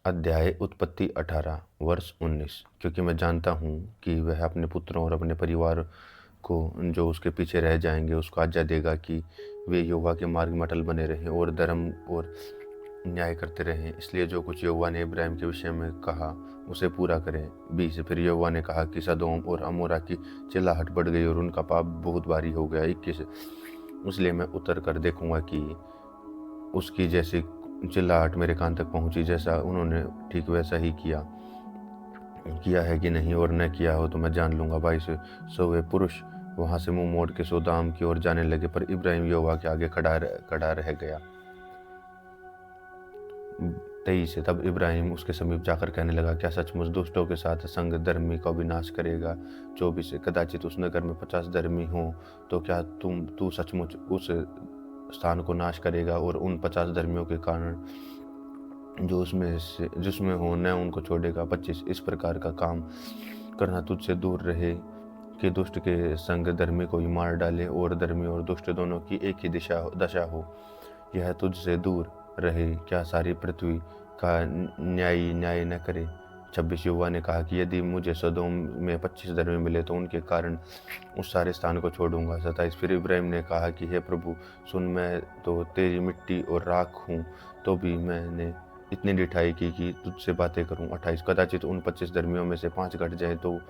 अध्याय उत्पत्ति 18 वर्ष 19। क्योंकि मैं जानता हूँ कि वह अपने पुत्रों और अपने परिवार को जो उसके पीछे रह जाएंगे उसको आज्ञा देगा कि वे यहोवा के मार्ग में अटल बने रहें और धर्म और न्याय करते रहें। इसलिए जो कुछ यहोवा ने इब्राहिम के विषय में कहा उसे पूरा करें। 20 फिर यहोवा ने कहा कि सदोम और अमोरा की चिल्लाहट बढ़ गई और उनका पाप बहुत भारी हो गया। 21 इसलिए मैं उतर कर देखूंगा कि उसकी जैसी चिल्लाहट मेरे कान तक पहुंची, जैसा उन्होंने ठीक वैसा ही किया है कि नहीं, और न किया हो तो मैं जान लूंगा। 22 सो वे पुरुष वहां से मुंह मोड़ के सोदाम की ओर जाने लगे, पर इब्राहिम यहोवा के आगे खड़ा रह गया। 23 तब इब्राहिम उसके समीप जाकर कहने लगा, क्या सचमुच दुष्टों के साथ संग धर्मी का विनाश करेगा? 24 कदाचित उस नगर में 50 धर्मी हों तो क्या तू सचमुच उस स्थान को नाश करेगा और उन 50 धर्मियों के कारण जो जिसमें हो न उनको छोड़ेगा? 25 इस प्रकार का काम करना तुझसे दूर रहे कि दुष्ट के संग धर्मी को ही मार डाले और धर्मी और दुष्ट दोनों की एक ही दशा हो। यह तुझसे दूर रहे, क्या सारी पृथ्वी का न्याय न करे? 26 यहोवा ने कहा कि यदि मुझे सदोम में 25 धर्मी मिले तो उनके कारण उस सारे स्थान को छोड़ूंगा। 27 फिर इब्राहिम ने कहा कि हे प्रभु सुन, मैं तो तेरी मिट्टी और राख हूँ, तो भी मैंने इतनी ढिठाई की कि तुझसे बातें करूं। 28 कदाचित उन 25 धर्मियों में से 5 घट जाए तो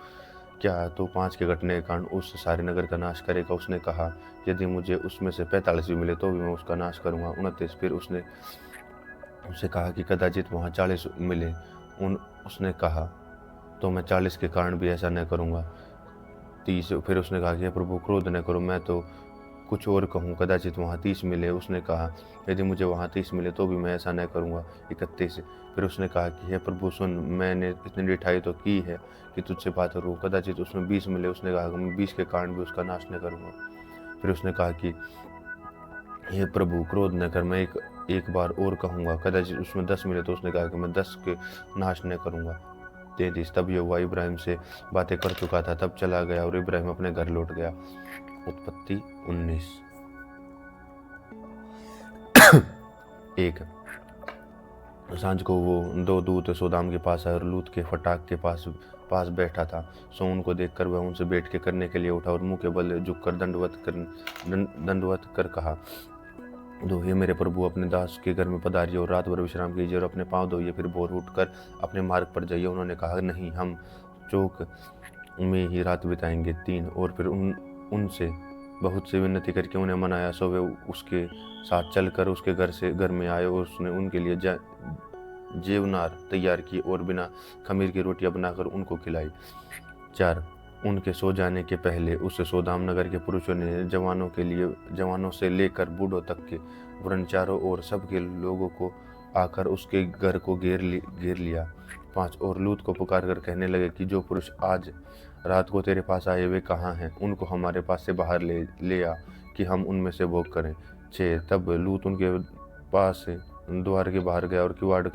क्या तो 5 के घटने के कारण उस सारे नगर का नाश करेगा? उसने कहा यदि मुझे उसमें से 45 भी मिले तो भी मैं उसका नाश करूंगा। 29 फिर उसने उससे कहा कि कदाचित वहाँ 40 मिले। उसने कहा तो मैं 40 के कारण भी ऐसा न करूँगा। 30 फिर उसने कहा कि प्रभु क्रोध न करो, मैं तो कुछ और कहूँ, कदाचित वहाँ 30 मिले। उसने कहा यदि मुझे वहाँ 30 मिले तो भी मैं ऐसा न करूँगा। 31 फिर उसने कहा कि हे प्रभु सुन, मैंने इतनी ढिठाई तो की है कि तुझसे बात करूँ, कदाचित उसमें 20 मिले। उसने कहा कि मैं 20 के कारण भी उसका नाश न करूँगा। फिर उसने कहा कि हे प्रभु क्रोध न कर, मैं एक बार और कहूँगा, कदाचित उसमें 10 मिले। तो उसने कहा कि मैं 10 के नाश न करूँगा। 33 तब यहोवा इब्राहिम से बातें कर चुका था, तब चला गया और इब्राहिम अपने घर लौट गया। उत्पत्ति 19 1 सांझ को वो 2 दूत सोदाम के पास आए और लूत के फटाक के पास बैठा था। सो उनको देखकर वह उनसे बैठ के करने के लिए उठा और मुंह के बल झुककर दंडवत कर कहा, दो हे मेरे प्रभु, अपने दास के घर में पधारिए और रात भर विश्राम कीजिए और अपने पाँव धोइए, फिर भोर उठकर अपने मार्ग पर जाइए। उन्होंने कहा नहीं, हम चौक में ही रात बिताएंगे। 3 और फिर उनसे बहुत सी विनती करके उन्हें मनाया। सो वे उसके साथ चलकर उसके घर में आए और उसने उनके लिए जेवनार तैयार की और बिना खमीर की रोटियां बनाकर उनको खिलाई। 4 उनके सो जाने के पहले उस सोदाम नगर के पुरुषों ने जवानों से लेकर बूढ़ों तक के वरन चारों ओर सबके लोगों को आकर उसके घर को घेर लिया। 5 और लूत को पुकार कर कहने लगे कि जो पुरुष आज रात को तेरे पास आए वे कहाँ हैं? उनको हमारे पास से बाहर ले आ कि हम उनमें से भोग करें। 6 तब लूत उनके पास से द्वार के बाहर गया और किवाड़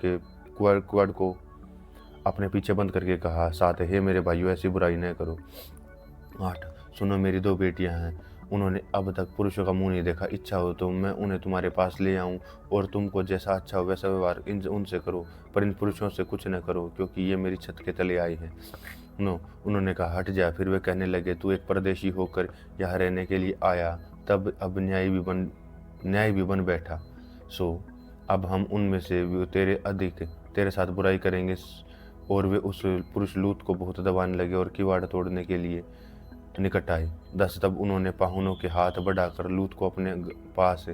को अपने पीछे बंद करके कहा। 7 हे मेरे भाइयों, ऐसी बुराई न करो। 8 सुनो, मेरी 2 बेटियां हैं, उन्होंने अब तक पुरुषों का मुंह नहीं देखा। इच्छा हो तो मैं उन्हें तुम्हारे पास ले आऊं और तुमको जैसा अच्छा हो वैसा व्यवहार उनसे करो, पर इन पुरुषों से कुछ न करो, क्योंकि ये मेरी छत के तले आए हैं। उन्होंने कहा हट जा। फिर वे कहने लगे, तू एक परदेशी होकर यहाँ रहने के लिए आया, तब अब न्याय भी बन बैठा। सो अब हम उनमें से तेरे साथ बुराई करेंगे। और वे उस पुरुष लूत को बहुत दबाने लगे और किवाड़ तोड़ने के लिए निकट आए। 10 तब उन्होंने पाहुनों के हाथ बढ़ाकर लूत को अपने पास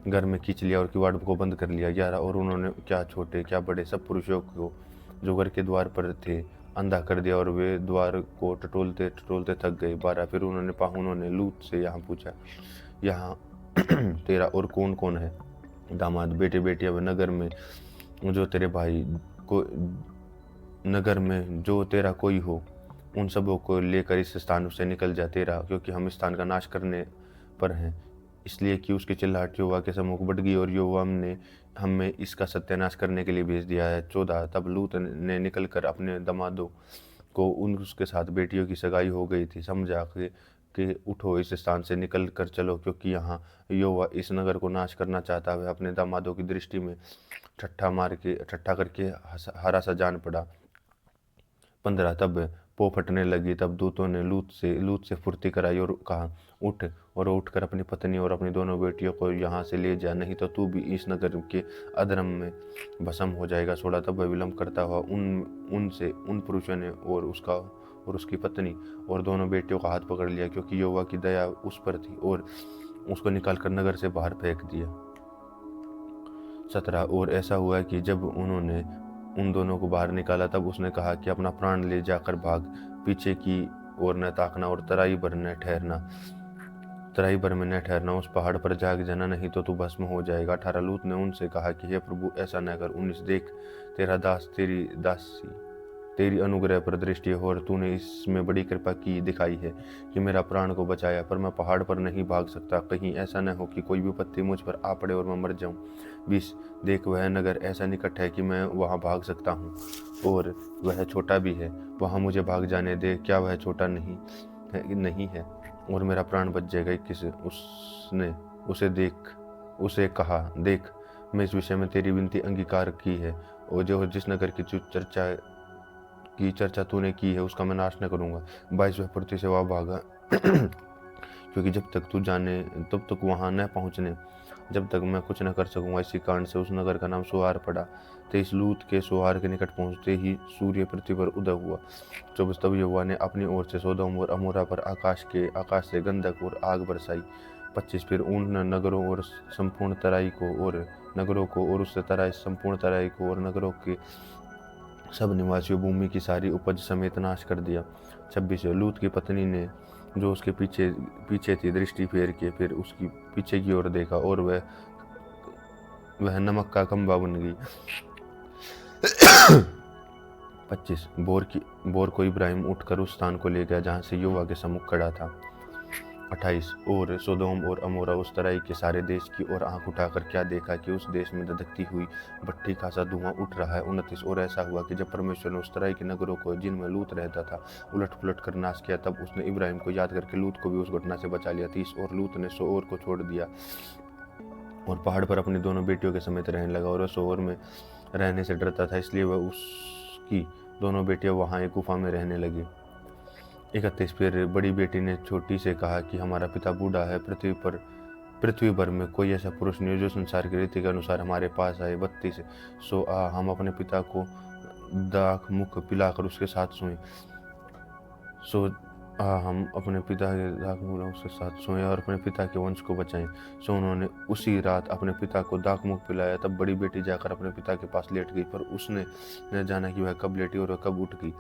घर में खींच लिया और किवाड़ को बंद कर लिया। 11 और उन्होंने क्या छोटे क्या बड़े सब पुरुषों को जो घर के द्वार पर थे अंधा कर दिया और वे द्वार को टटोलते टटोलते थक गए। 12 फिर पाहुनों ने लूत से यहाँ पूछा, यहाँ तेरा और कौन कौन है? दामाद, बेटे बेटियां, नगर में जो तेरा कोई हो, उन सबों को लेकर इस स्थान से निकल जा तेरा, क्योंकि हम इस स्थान का नाश करने पर हैं, इसलिए कि उसकी चिल्लाहट यहोवा के सम्मुख बढ़ गई और यहोवा ने हमें इसका सत्यानाश करने के लिए भेज दिया है। 14 तब लूत ने निकलकर अपने दमादों को उसके साथ बेटियों की सगाई हो गई थी समझा के कि उठो, इस स्थान से निकल कर चलो, क्योंकि यहाँ यहोवा इस नगर को नाश करना चाहता है। वह अपने दामादों की दृष्टि में ठट्ठा करके हरा सा जान पड़ा। 15 तब पो फटने लगी। तब दूतों ने लूत से फुर्ती कराई और कहा, उठ और उठकर अपनी पत्नी और अपनी दोनों बेटियों को यहाँ से ले जा, नहीं तो तू भी इस नगर के अधर्म में भस्म हो जाएगा। 16 तब वह विलम्ब करता हुआ उन पुरुषों ने और उसकी पत्नी और दोनों बेटियों का हाथ पकड़ लिया, क्योंकि यहोवा की दया उस पर थी, और उसको निकालकर नगर से बाहर फेंक दिया। 17 और ऐसा हुआ कि जब उन्होंने उन दोनों को बाहर निकाला, तब उसने कहा कि अपना प्राण ले जाकर भाग, पीछे की ओर न ताकना और तराई भर में न ठहरना, उस पहाड़ पर जाग जाना, नहीं तो तू भस्म हो जाएगा। 18 लूत ने उनसे कहा कि हे प्रभु, ऐसा न कर। 19 देख, तेरा दास तेरी अनुग्रह पर दृष्टि हो, और तूने इसमें बड़ी कृपा की दिखाई है कि मेरा प्राण को बचाया, पर मैं पहाड़ पर नहीं भाग सकता, कहीं ऐसा न हो कि कोई विपत्ति मुझ पर आ पड़े और मैं मर जाऊं। 20 देख, वह नगर ऐसा निकट है कि मैं वहां भाग सकता हूँ, और वह छोटा भी है, वहां मुझे भाग जाने दे। क्या वह छोटा नहीं है और मेरा प्राण बच जाएगा। 21 उसने उसे कहा, देख, मैं इस विषय में तेरी विनती अंगीकार की है, और जो जिस नगर की चर्चा तूने की है उसका मैं नाश न करूंगा। 22 वह फुर्ती से वहां भागा क्योंकि जब तक तू जाने तब तक वहां न पहुंचने जब तक मैं कुछ न कर सकूंगा। इसी कारण से उस नगर का नाम सोआर पड़ा। 23 लूत के सोआर के निकट पहुंचते ही सूर्य पृथ्वी पर उदय हुआ। 24 तब यहोवा ने अपनी ओर से सोदोम और अमोरा पर आकाश से गंधक और आग बरसाई। 25 फिर उन नगरों और संपूर्ण तराई को और नगरों को और उससे तराई संपूर्ण तराई को और नगरों के सब निवासियों भूमि की सारी उपज समेत नाश कर दिया। 26 लूत की पत्नी ने जो उसके पीछे थी दृष्टि फेर के फिर उसकी पीछे की ओर देखा, और वह नमक का खंभा बन गई। 25 बोर को इब्राहिम उठकर उस स्थान को ले गया जहाँ से यहोवा के सम्मुख खड़ा था। 28 और सोदोम और अमोरा उस तराई के सारे देश की ओर आंख उठाकर क्या देखा कि उस देश में धधकती हुई भट्ठी का सा धुआं उठ रहा है। 29 और ऐसा हुआ कि जब परमेश्वर ने उस तराई के नगरों को जिनमें लूत रहता था उलट पुलट कर नाश किया, तब उसने इब्राहिम को याद करके लूत को भी उस घटना से बचा लिया। 30 और लूत ने सोओर को छोड़ दिया और पहाड़ पर अपनी दोनों बेटियों के समेत रहने लगा, और वह सोओर में रहने से डरता था, इसलिए वह उसकी दोनों बेटियां वहां एक गुफा में रहने लगी। 31 फिर बड़ी बेटी ने छोटी से कहा कि हमारा पिता बूढ़ा है, पृथ्वी भर में कोई ऐसा पुरुष नहीं जो संसार की रीति के अनुसार हमारे पास आए। 32 सो हम अपने पिता को दाख मुख पिलाकर उसके साथ सोएं। हम अपने पिता के दाख मुख उसके साथ सोएं और अपने पिता के वंश को बचाएं। सो उन्होंने उसी रात अपने पिता को दाख मुख पिलाया। तब बड़ी बेटी जाकर अपने पिता के पास लेट गई, पर उसने न जाना कि वह कब लेटी और वह कब उठ गई।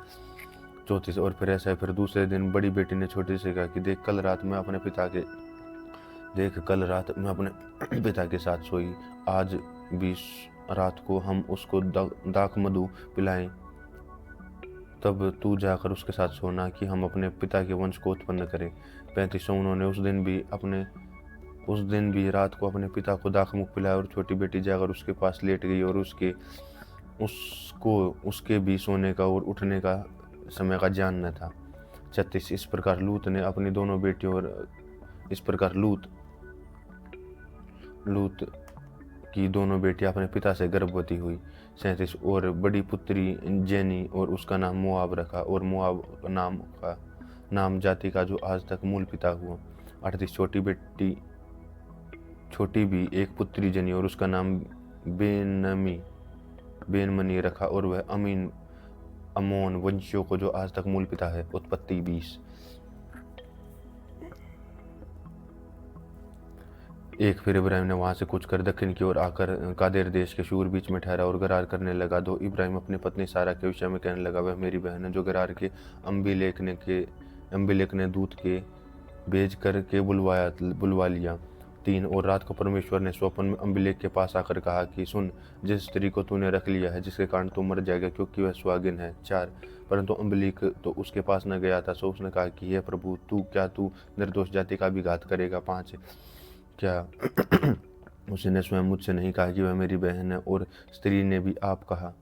34 और फिर ऐसा फिर दूसरे दिन बड़ी बेटी ने छोटी से कहा कि देख, कल रात मैं अपने पिता के साथ सोई, आज भी रात को हम उसको दाख मधु पिलाएं, तब तू जाकर उसके साथ सोना कि हम अपने पिता के वंश को उत्पन्न करें। 35 उन्होंने उस दिन भी रात को अपने पिता को दाख मुख पिलाया, और छोटी बेटी जाकर उसके पास लेट गई, और उसके भी सोने का और उठने का समय का ज्ञान न था। 36 इस प्रकार लूत की दोनों बेटियां अपने पिता से गर्भवती हुई। 37 और बड़ी पुत्री जेनी और उसका नाम मोआब रखा, और मोआब नाम जाति का जो आज तक मूल पिता हुआ। 38 छोटी भी एक पुत्री जनी और उसका नाम बेनमनी रखा, और वह अमोन वंशियों को जो आज तक मूल पिता है। उत्पत्ति 20 एक फिर इब्राहिम ने वहां से कूच कर दक्षिण की ओर आकर कादेर देश के शूर बीच में ठहरा और गरार करने लगा। 2 इब्राहिम अपनी पत्नी सारा के विषय में कहने लगा, वह मेरी बहन है। जो गरार के अम्बिलेक ने दूत के भेज करके बुलवा लिया। 3 और रात को परमेश्वर ने स्वप्न में अम्बिलेक के पास आकर कहा कि सुन, जिस स्त्री को तूने रख लिया है जिसके कारण तू मर जाएगा, क्योंकि वह सुहागिन है। 4 परंतु अम्बिलेक तो उसके पास न गया था। सो उसने कहा कि हे प्रभु, तू निर्दोष जाति का भी घात करेगा। 5 क्या उसने स्वयं मुझसे नहीं कहा कि वह मेरी बहन है? और स्त्री ने भी आप कहा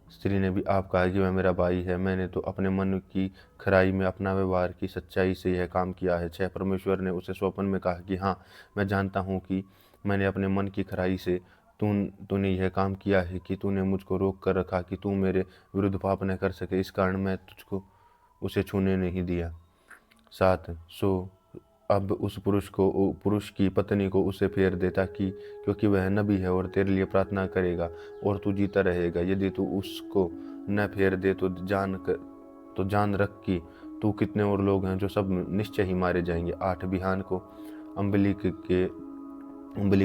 स्त्री ने भी आप कहा कि वह मेरा भाई है, मैंने तो अपने मन की खराई में अपना व्यवहार की सच्चाई से यह काम किया है। 6 परमेश्वर ने उसे स्वप्न में कहा कि हाँ, मैं जानता हूँ कि मैंने अपने मन की खराई से तूने यह काम किया है कि तूने मुझको रोक कर रखा कि तू मेरे विरुद्ध पाप न कर सके, इस कारण मैं तुझको उसे छूने नहीं दिया। 7 सो अब उस पुरुष की पत्नी को उसे फेर दे, ताकि क्योंकि वह नबी है और तेरे लिए प्रार्थना करेगा और तू जीता रहेगा। यदि तू उसको न फेर दे तो जान रख कि तू कितने और लोग हैं जो सब निश्चय ही मारे जाएंगे। 8 बिहान को अम्बिलिक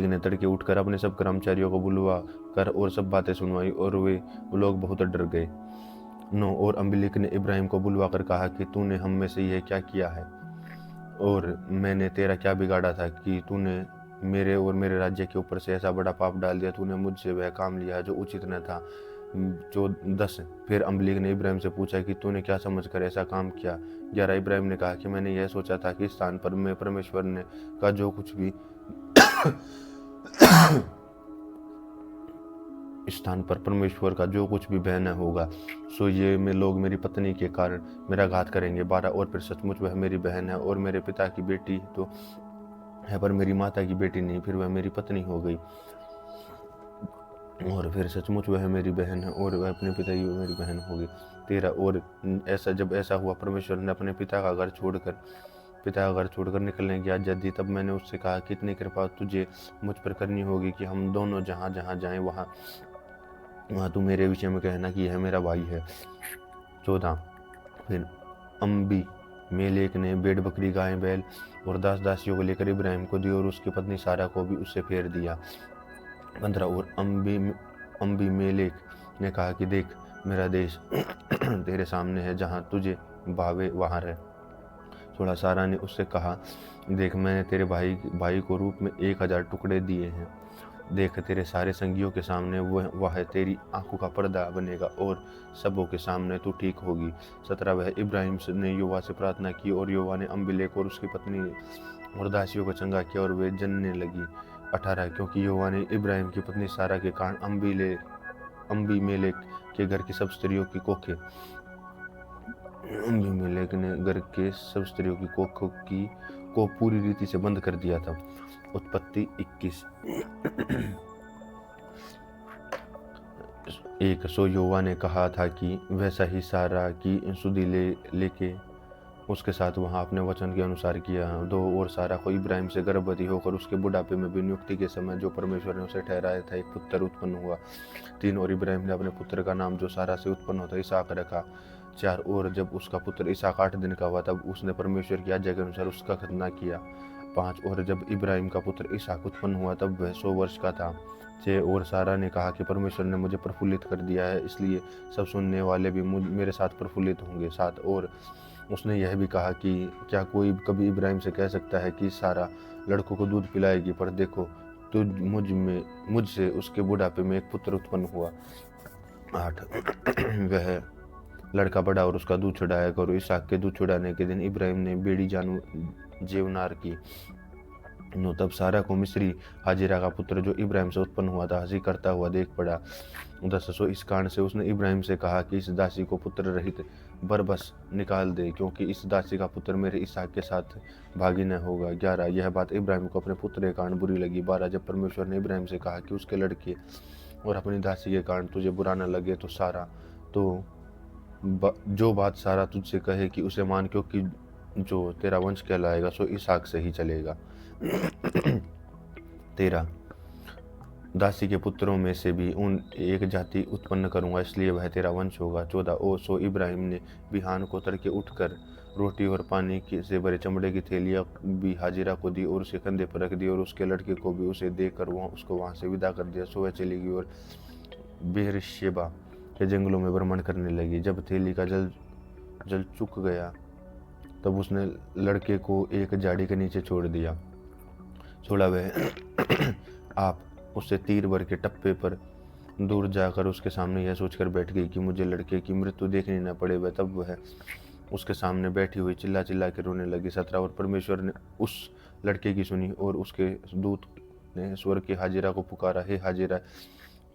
ने तड़के उठकर अपने सब कर्मचारियों को बुलवा कर और सब बातें सुनवाई और वे लोग बहुत डर गए। 9 और अम्बिलिक ने इब्राहिम को बुलवा कर कहा कि तूने हम में से यह क्या किया है और मैंने तेरा क्या बिगाड़ा था कि तूने मेरे और मेरे राज्य के ऊपर से ऐसा बड़ा पाप डाल दिया। तूने मुझसे वह काम लिया जो उचित न था। जो 10 फिर अम्बिलिक ने इब्राहिम से पूछा कि तूने क्या समझकर ऐसा काम किया। 11 इब्राहिम ने कहा कि मैंने यह सोचा था कि इस स्थान पर मैं परमेश्वर ने का जो कुछ भी इस स्थान पर परमेश्वर का जो कुछ भी बहन होगा, सो ये में लोग मेरी पत्नी के कारण मेरा घात करेंगे। 12 और फिर सचमुच वह मेरी बहन है और मेरे पिता की बेटी तो है, पर मेरी माता की बेटी नहीं, फिर वह मेरी पत्नी हो गई। और फिर सचमुच वह मेरी बहन है और वह अपने पिता की मेरी बहन हो गई। 13 और जब ऐसा हुआ, परमेश्वर ने अपने पिता का घर छोड़कर निकलने की आज्ञा दी। तब मैंने उससे कहा, कितनी कृपा तुझे मुझ पर करनी होगी कि हम दोनों जहाँ जहाँ जाएं वहाँ तू मेरे विषय में कहना कि यह मेरा भाई है। 14 फिर अम्बी मेलेक ने भेड़ बकरी गाय बैल और दास दासियों को लेकर इब्राहिम को दी और उसकी पत्नी सारा को भी उससे फेर दिया। 15 और अम्बी मेलेक ने कहा कि देख, मेरा देश तेरे सामने है, जहाँ तुझे भावे वहाँ रह। 16 सारा ने उससे कहा, देख, मैंने तेरे भाई को रूप में 1000 टुकड़े दिए हैं। देख, तेरे सारे संगियों के सामने वह तेरी आंखों का पर्दा बनेगा और सबों के सामने तू ठीक होगी। 17 वह इब्राहिम ने योवा से प्रार्थना की और योवा ने अम्बिलेक और उसकी पत्नी और दासियों को चंगा किया और वे जनने लगी। 18 क्योंकि योवा ने इब्राहिम की पत्नी सारा के कारण अम्बीमेलेक के घर की सब स्त्रियों की कोखें अम्बीमेलेक ने घर के सब स्त्रियों की कोखों को पूरी रीति से बंद कर दिया था। उत्पत्ति 21 1 सो योवा ने कहा था कि वैसा ही सारा की सुधि लेके उसके साथ वहाँ अपने वचन के अनुसार किया। 2 और सारा को इब्राहिम से गर्भवती होकर उसके बुढ़ापे में भी नियुक्ति के समय जो परमेश्वर ने उसे ठहराया था, एक पुत्र उत्पन्न हुआ। 3 और इब्राहिम ने अपने पुत्र का नाम जो सारा से उत्पन्न होता इसहाक रखा। 4 और जब उसका पुत्र इसहाक 8 दिन का हुआ, तब उसने परमेश्वर की आज्ञा के अनुसार उसका खतना किया। 5 और जब इब्राहिम का पुत्र इसहाक उत्पन्न हुआ, तब वह 100 वर्ष का था। 6 और सारा ने कहा कि परमेश्वर ने मुझे प्रफुल्लित कर दिया है, इसलिए सब सुनने वाले भी मेरे साथ प्रफुल्लित होंगे। 7 और उसने यह भी कहा कि क्या कोई कभी इब्राहिम से कह सकता है कि सारा लड़कों को दूध पिलाएगी, पर देखो मुझसे उसके बुढ़ापे में एक पुत्र उत्पन्न हुआ। 8 वह लड़का बड़ा और उसका दूध छुड़ाया करो। इसहाक के दूध छुड़ाने के दिन इब्राहिम ने बेड़ी जेवनार की। 9 तब सारा को मिस्री हाजिरा का पुत्र जो इब्राहिम से उत्पन्न हुआ था हंसी करता हुआ देख पड़ा। 10 सो इस कारण से उसने इब्राहिम से कहा कि इस दासी को पुत्र रहित बरबस निकाल दे, क्योंकि इस दासी का पुत्र मेरे इसहाक के साथ भागी न होगा। 11 यह बात इब्राहिम को अपने पुत्र के कारण बुरी लगी। 12 जब परमेश्वर ने इब्राहिम से कहा कि उसके लड़के और अपनी दासी के कारण तुझे बुरा न लगे, तो जो बात सारा तुझसे कहे कि उसे मान, क्योंकि जो तेरा वंश कहलाएगा सो इसहाक से ही चलेगा। 13 दासी के पुत्रों में से भी एक जाति उत्पन्न करूंगा, इसलिए वह तेरा वंश होगा। 14 ओ सो इब्राहिम ने बिहान को तड़के उठकर रोटी और पानी से भरे चमड़े की थैलियाँ भी हाजिरा को दी और उसके कंधे पर रख दी और उसके लड़के को भी उसे देकर उसको वहाँ से विदा कर दिया। सो वह चली गई और बेरशेबा के जंगलों में भ्रमण करने लगी। जब थैली का जल चुक गया, तब उसने लड़के को एक झाड़ी के नीचे छोड़ दिया। 16 वह आप उससे तीर भर के टप्पे पर दूर जाकर उसके सामने यह सोचकर बैठ गई कि मुझे लड़के की मृत्यु देखनी न पड़े। वह तब वह उसके सामने बैठी हुई चिल्ला के रोने लगी। 17 और परमेश्वर ने उस लड़के की सुनी और उसके दूत ने स्वर्ग की हाजिरा को पुकारा, हे हाजिरा,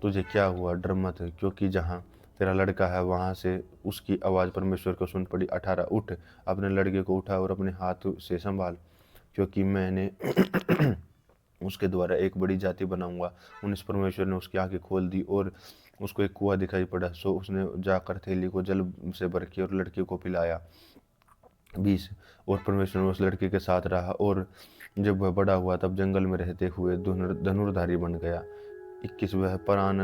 तुझे क्या हुआ? डर मत, क्योंकि जहाँ तेरा लड़का है। वहाँ से उसकी आवाज़ परमेश्वर को सुन पड़ी। 18 उठ, अपने लड़के को उठा और अपने हाथ से संभाल, क्योंकि मैंने उसके द्वारा एक बड़ी जाति बनाऊंगा। 19 परमेश्वर ने उसकी आंखें खोल दी और उसको एक कुआं दिखाई पड़ा। सो उसने जाकर थैली को जल से भर के और लड़के को पिलाया। 20 और परमेश्वर उस लड़के के साथ रहा, और जब वह बड़ा हुआ तब जंगल में रहते हुए धनुर्धारी बन गया। 21 वह परान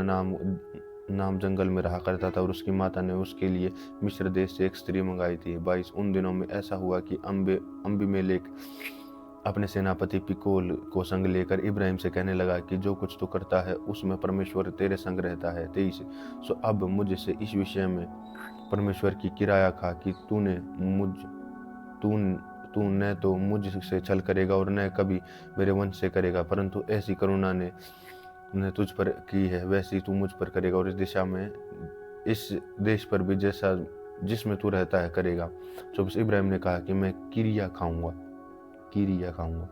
नाम जंगल में रहा करता था, और उसकी माता ने उसके लिए मिस्र देश से एक स्त्री मंगाई थी। 22 उन दिनों में ऐसा हुआ कि अम्बीमेलेक अपने सेनापति पिकोल को संग लेकर इब्राहिम से कहने लगा कि जो कुछ तू करता है उसमें परमेश्वर तेरे संग रहता है। 23 सो अब मुझसे इस विषय में परमेश्वर की किराया खा कि तू न तो मुझसे छल करेगा और न कभी मेरे वंश से करेगा, परंतु ऐसी करुणा ने तुझ पर की है वैसी तू मुझ पर करेगा, और इस देश पर भी जैसा जिसमें तू रहता है करेगा। तो बस इब्राहिम ने कहा कि मैं किरिया खाऊंगा।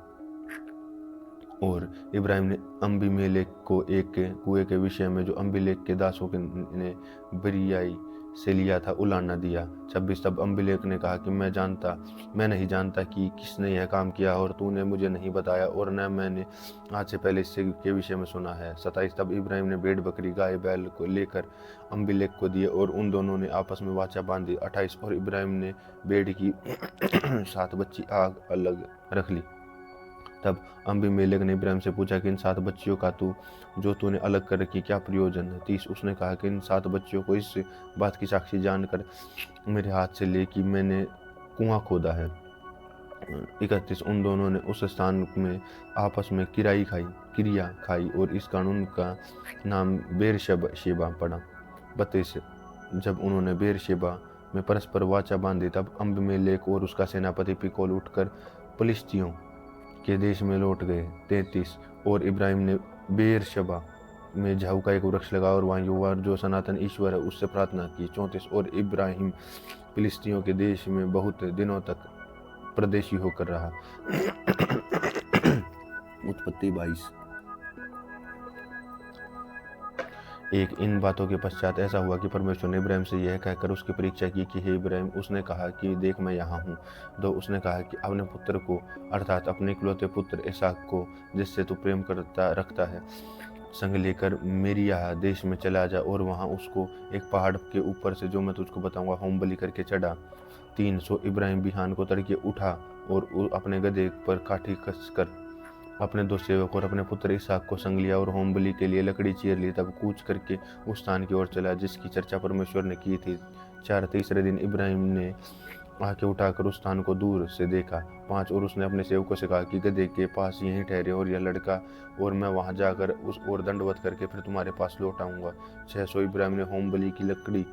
और इब्राहिम ने अम्बीमेलेक को एक कुएं के विषय में जो अम्बिलेक के दासों ने बरियाई से लिया था उलाना दिया। 26 तब अम्बिलेक ने कहा कि मैं नहीं जानता कि किसने यह काम किया, और तूने मुझे नहीं बताया, और न मैंने आज से पहले इससे के विषय में सुना है। 27 तब इब्राहिम ने भेड़ बकरी गाय बैल को लेकर अम्बिलेक को दिए, और उन दोनों ने आपस में वाचा बांधी। 28 और इब्राहिम ने भेड़ की 7 बच्ची आग अलग रख ली। तब अम्बीमेलेक ने इब्राहिम से पूछा कि इन 7 बच्चियों का जो तूने अलग कर रखी क्या प्रयोजन है। 30 उसने कहा कि इन 7 बच्चियों को इस बात की साक्षी जानकर मेरे हाथ से ले कि मैंने कुआं खोदा है। 31 उन दोनों ने उस स्थान में आपस में क्रिया खाई, और इस कानून का नाम बेरशेबा पड़ा। 32 जब उन्होंने बेरशेबा में परस्पर वाचा बांधी तब अम्बीमेलेक और उसका सेनापति पिकोल उठकर फलिश्तियों के देश में लौट गए। 33 और इब्राहिम ने बेरशेबा में झाऊ का एक वृक्ष लगा और वहाँ यहोवा जो सनातन ईश्वर है उससे प्रार्थना की। 34 और इब्राहिम फिलिस्तियों के देश में बहुत दिनों तक परदेशी होकर रहा। उत्पत्ति 22 1 इन बातों के पश्चात ऐसा हुआ कि परमेश्वर ने इब्राहिम से यह कहकर उसकी परीक्षा की कि हे इब्राहिम। उसने कहा कि देख मैं यहाँ हूँ। 2 उसने कहा कि अपने पुत्र को अर्थात अपने इकलौते पुत्र इसहाक को जिससे तू प्रेम रखता है संग लेकर मेरी यहाँ देश में चला जा, और वहाँ उसको एक पहाड़ के ऊपर से जो मैं तुझको बताऊंगा होम बलि करके चढ़ा। 3 सो इब्राहिम बिहान को तड़के उठा और अपने गधे पर काठी कसकर अपने 2 सेवक और अपने पुत्र इसहाक को संग लिया और होम बलि के लिए लकड़ी चीर ली। तब कूच करके उस स्थान की ओर चला जिसकी चर्चा परमेश्वर ने की थी। 4 तीसरे दिन इब्राहिम ने आंखें उठाकर उस स्थान को दूर से देखा। 5 और उसने अपने सेवकों से कहा कि गधे के पास यहीं ठहरे और यह लड़का और मैं वहां जाकर उस ओर दंडवत करके फिर तुम्हारे पास लौट आऊंगा। 6 सो इब्राहिम ने होम बलि की लकड़ी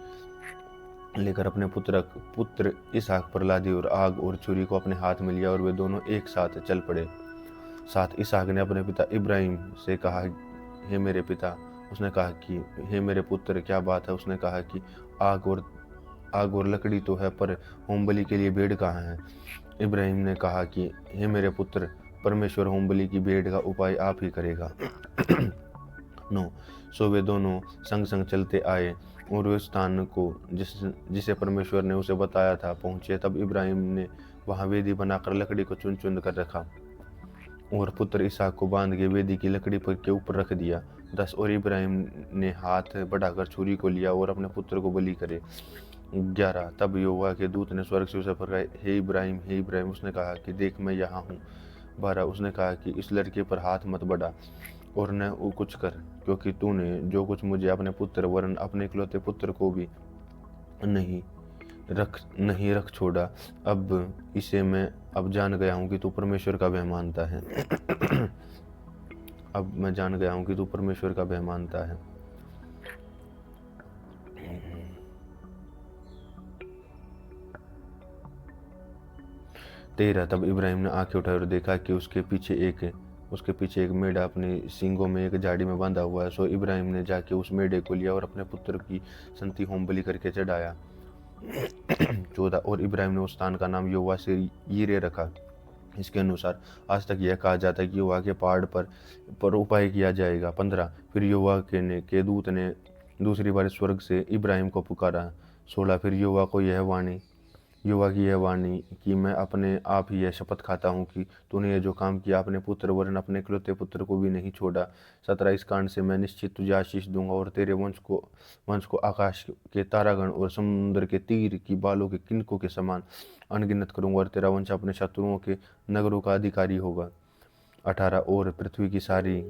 लेकर अपने पुत्र इसहाक पर लादी और आग और छुरी को अपने हाथ में लिया और वे दोनों एक साथ चल पड़े। 7 इसहाक ने अपने पिता इब्राहिम से कहा हे मेरे पिता। उसने कहा कि हे मेरे पुत्र क्या बात है। उसने कहा कि आग और लकड़ी तो है पर होम बलि के लिए भेड़ कहाँ है। इब्राहिम ने कहा कि हे मेरे पुत्र परमेश्वर होम बलि की भेड़ का उपाय आप ही करेगा। 9 सो वे दोनों संग संग चलते आए और उस स्थान को जिसे परमेश्वर ने उसे बताया था पहुंचे। तब इब्राहिम ने वहां वेदी बनाकर लकड़ी को चुन चुन कर रखा और पुत्र इसहाक को बांध के वेदी की लकड़ी पर के ऊपर रख दिया। 10 और इब्राहिम ने हाथ बढ़ाकर छुरी को लिया और अपने पुत्र को बलि करे। 11 तब यहोवा के दूत ने स्वर्ग से उसे फरमाया हे इब्राहिम। उसने कहा कि देख मैं यहाँ हूँ। 12 उसने कहा कि इस लड़के पर हाथ मत बढ़ा और न कुछ कर, क्योंकि तूने जो कुछ मुझे अपने पुत्र वरन अपने इकलौते पुत्र को भी नहीं रख छोड़ा। अब इसे मैं अब जान गया हूँ कि तू परमेश्वर का भय मानता है। अब मैं जान गया हूँ कि तू परमेश्वर का भय मानता है। तेरह तब इब्राहिम ने आंखें उठाई और देखा कि उसके पीछे एक मेढ़ा अपने सींगों में एक झाड़ी में बांधा हुआ है। सो इब्राहिम ने जाके उस मेढ़े को लिया और अपने पुत्र की संति होम बलि करके चढ़ाया। 14 और इब्राहिम ने उस स्थान का नाम यहोवा से यीरे रखा। इसके अनुसार आज तक यह कहा जाता है कि यहोवा के पहाड़ पर उपाय किया जाएगा। 15 फिर यहोवा के दूत ने दूसरी बार स्वर्ग से इब्राहिम को पुकारा। 16 फिर युवा की यह वाणी कि मैं अपने आप ही यह शपथ खाता हूँ कि तूने यह जो काम किया अपने पुत्र वरन अपने इकलौते पुत्र को भी नहीं छोड़ा। 17 इस कांड से मैं निश्चित तुझे आशीष दूंगा और तेरे वंश को आकाश के तारागण और समुद्र के तीर की बालों के किनकों के समान अनगिनत करूंगा और तेरा वंश अपने शत्रुओं के नगरों का अधिकारी होगा। 18 और पृथ्वी की सारी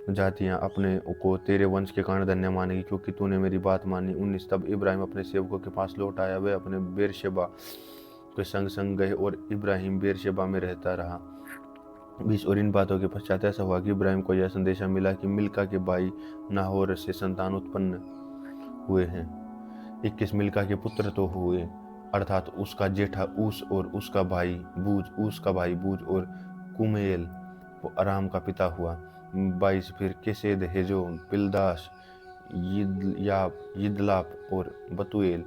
जातियां अपने को तेरे वंश के कारण धन्य मानेगी क्योंकि तूने मेरी बात मानी। 19 तब इब्राहिम अपने सेवकों के पास लौट आया, वे अपने बेरशेबा के संग संग गए और इब्राहिम बेरशेबा में रहता रहा। 20 और इन बातों के पश्चात ऐसा हुआ कि इब्राहिम को यह संदेशा मिला कि मिल्का के भाई नाहोर से संतान उत्पन्न हुए हैं। 21 मिल्का के पुत्र तो हुए, अर्थात उसका जेठा ऊस और उसका भाई बूज और कुमेल वो अराम का पिता हुआ। 22 फिर केसेद, हेजो, पिलदाश, यिदलाप और बतुएल।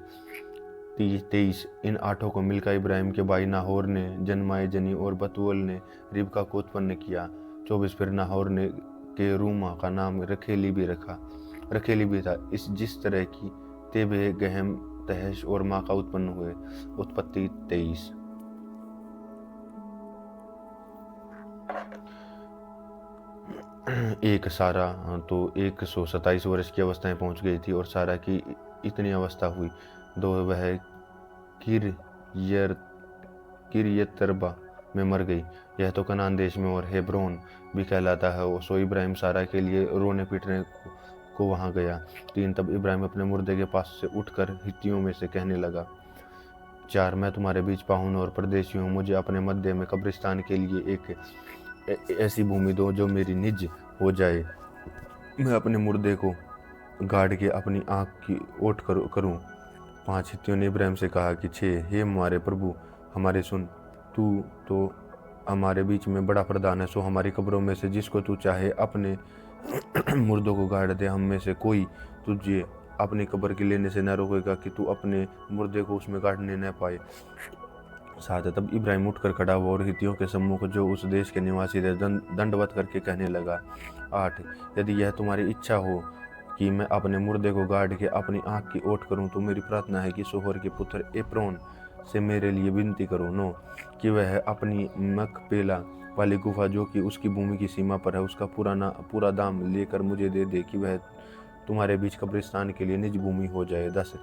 23 इन 8 को मिलकर इब्राहिम के भाई नाहोर ने जन्माए जनी और बतूएल ने रिबका को उत्पन्न किया। 24 फिर नाहोर ने के रूमा का नाम रखेली भी था। जिस तरह की तेबे गहम तहश और माँ का उत्पन्न हुए। उत्पत्ति 23। एक सारा तो 127 वर्ष की अवस्था में पहुंच गई थी और सारा की इतनी अवस्था हुई दो वह किरियतरबा में मर गई। यह तो कनान देश में और हेब्रोन भी कहलाता है। सो इब्राहिम सारा के लिए रोने पीटने को वहां गया। 3 तब इब्राहिम अपने मुर्दे के पास से उठकर हित्तियों में से कहने लगा। 4 मैं तुम्हारे बीच पाहुन और परदेशी हूँ, मुझे अपने मध्य में कब्रिस्तान के लिए एक ऐसी भूमि दो जो मेरी निज हो जाए, मैं अपने मुर्दे को गाड़ के अपनी आँख की ओट करूँ। 5 हित्तियों ने इब्राहिम से कहा कि 6 हे हमारे प्रभु हमारे सुन, तू तो हमारे बीच में बड़ा प्रधान है, सो हमारी कब्रों में से जिसको तू चाहे अपने मुर्दों को गाड़ दे। हम में से कोई तुझे अपनी कब्र की लेने से न रोकेगा कि तू अपने मुर्दे को उसमें गाड़ने न पाए। 7 तब इब्राहिम उठकर खड़ा हुआ और हित्तियों के सम्मुख जो उस देश के निवासी थे दंडवत करके कहने लगा। 8 यदि यह तुम्हारी इच्छा हो कि मैं अपने मुर्दे को गाड़ के अपनी आँख की ओट करूं तो मेरी प्रार्थना है कि सोहर के पुत्र एप्रोन से मेरे लिए विनती करो। 9 कि वह अपनी मकपेला वाली गुफा जो कि उसकी भूमि की सीमा पर है उसका पूरा दाम लेकर मुझे दे दे कि वह तुम्हारे बीच कब्रिस्तान के लिए निज भूमि हो जाए। 10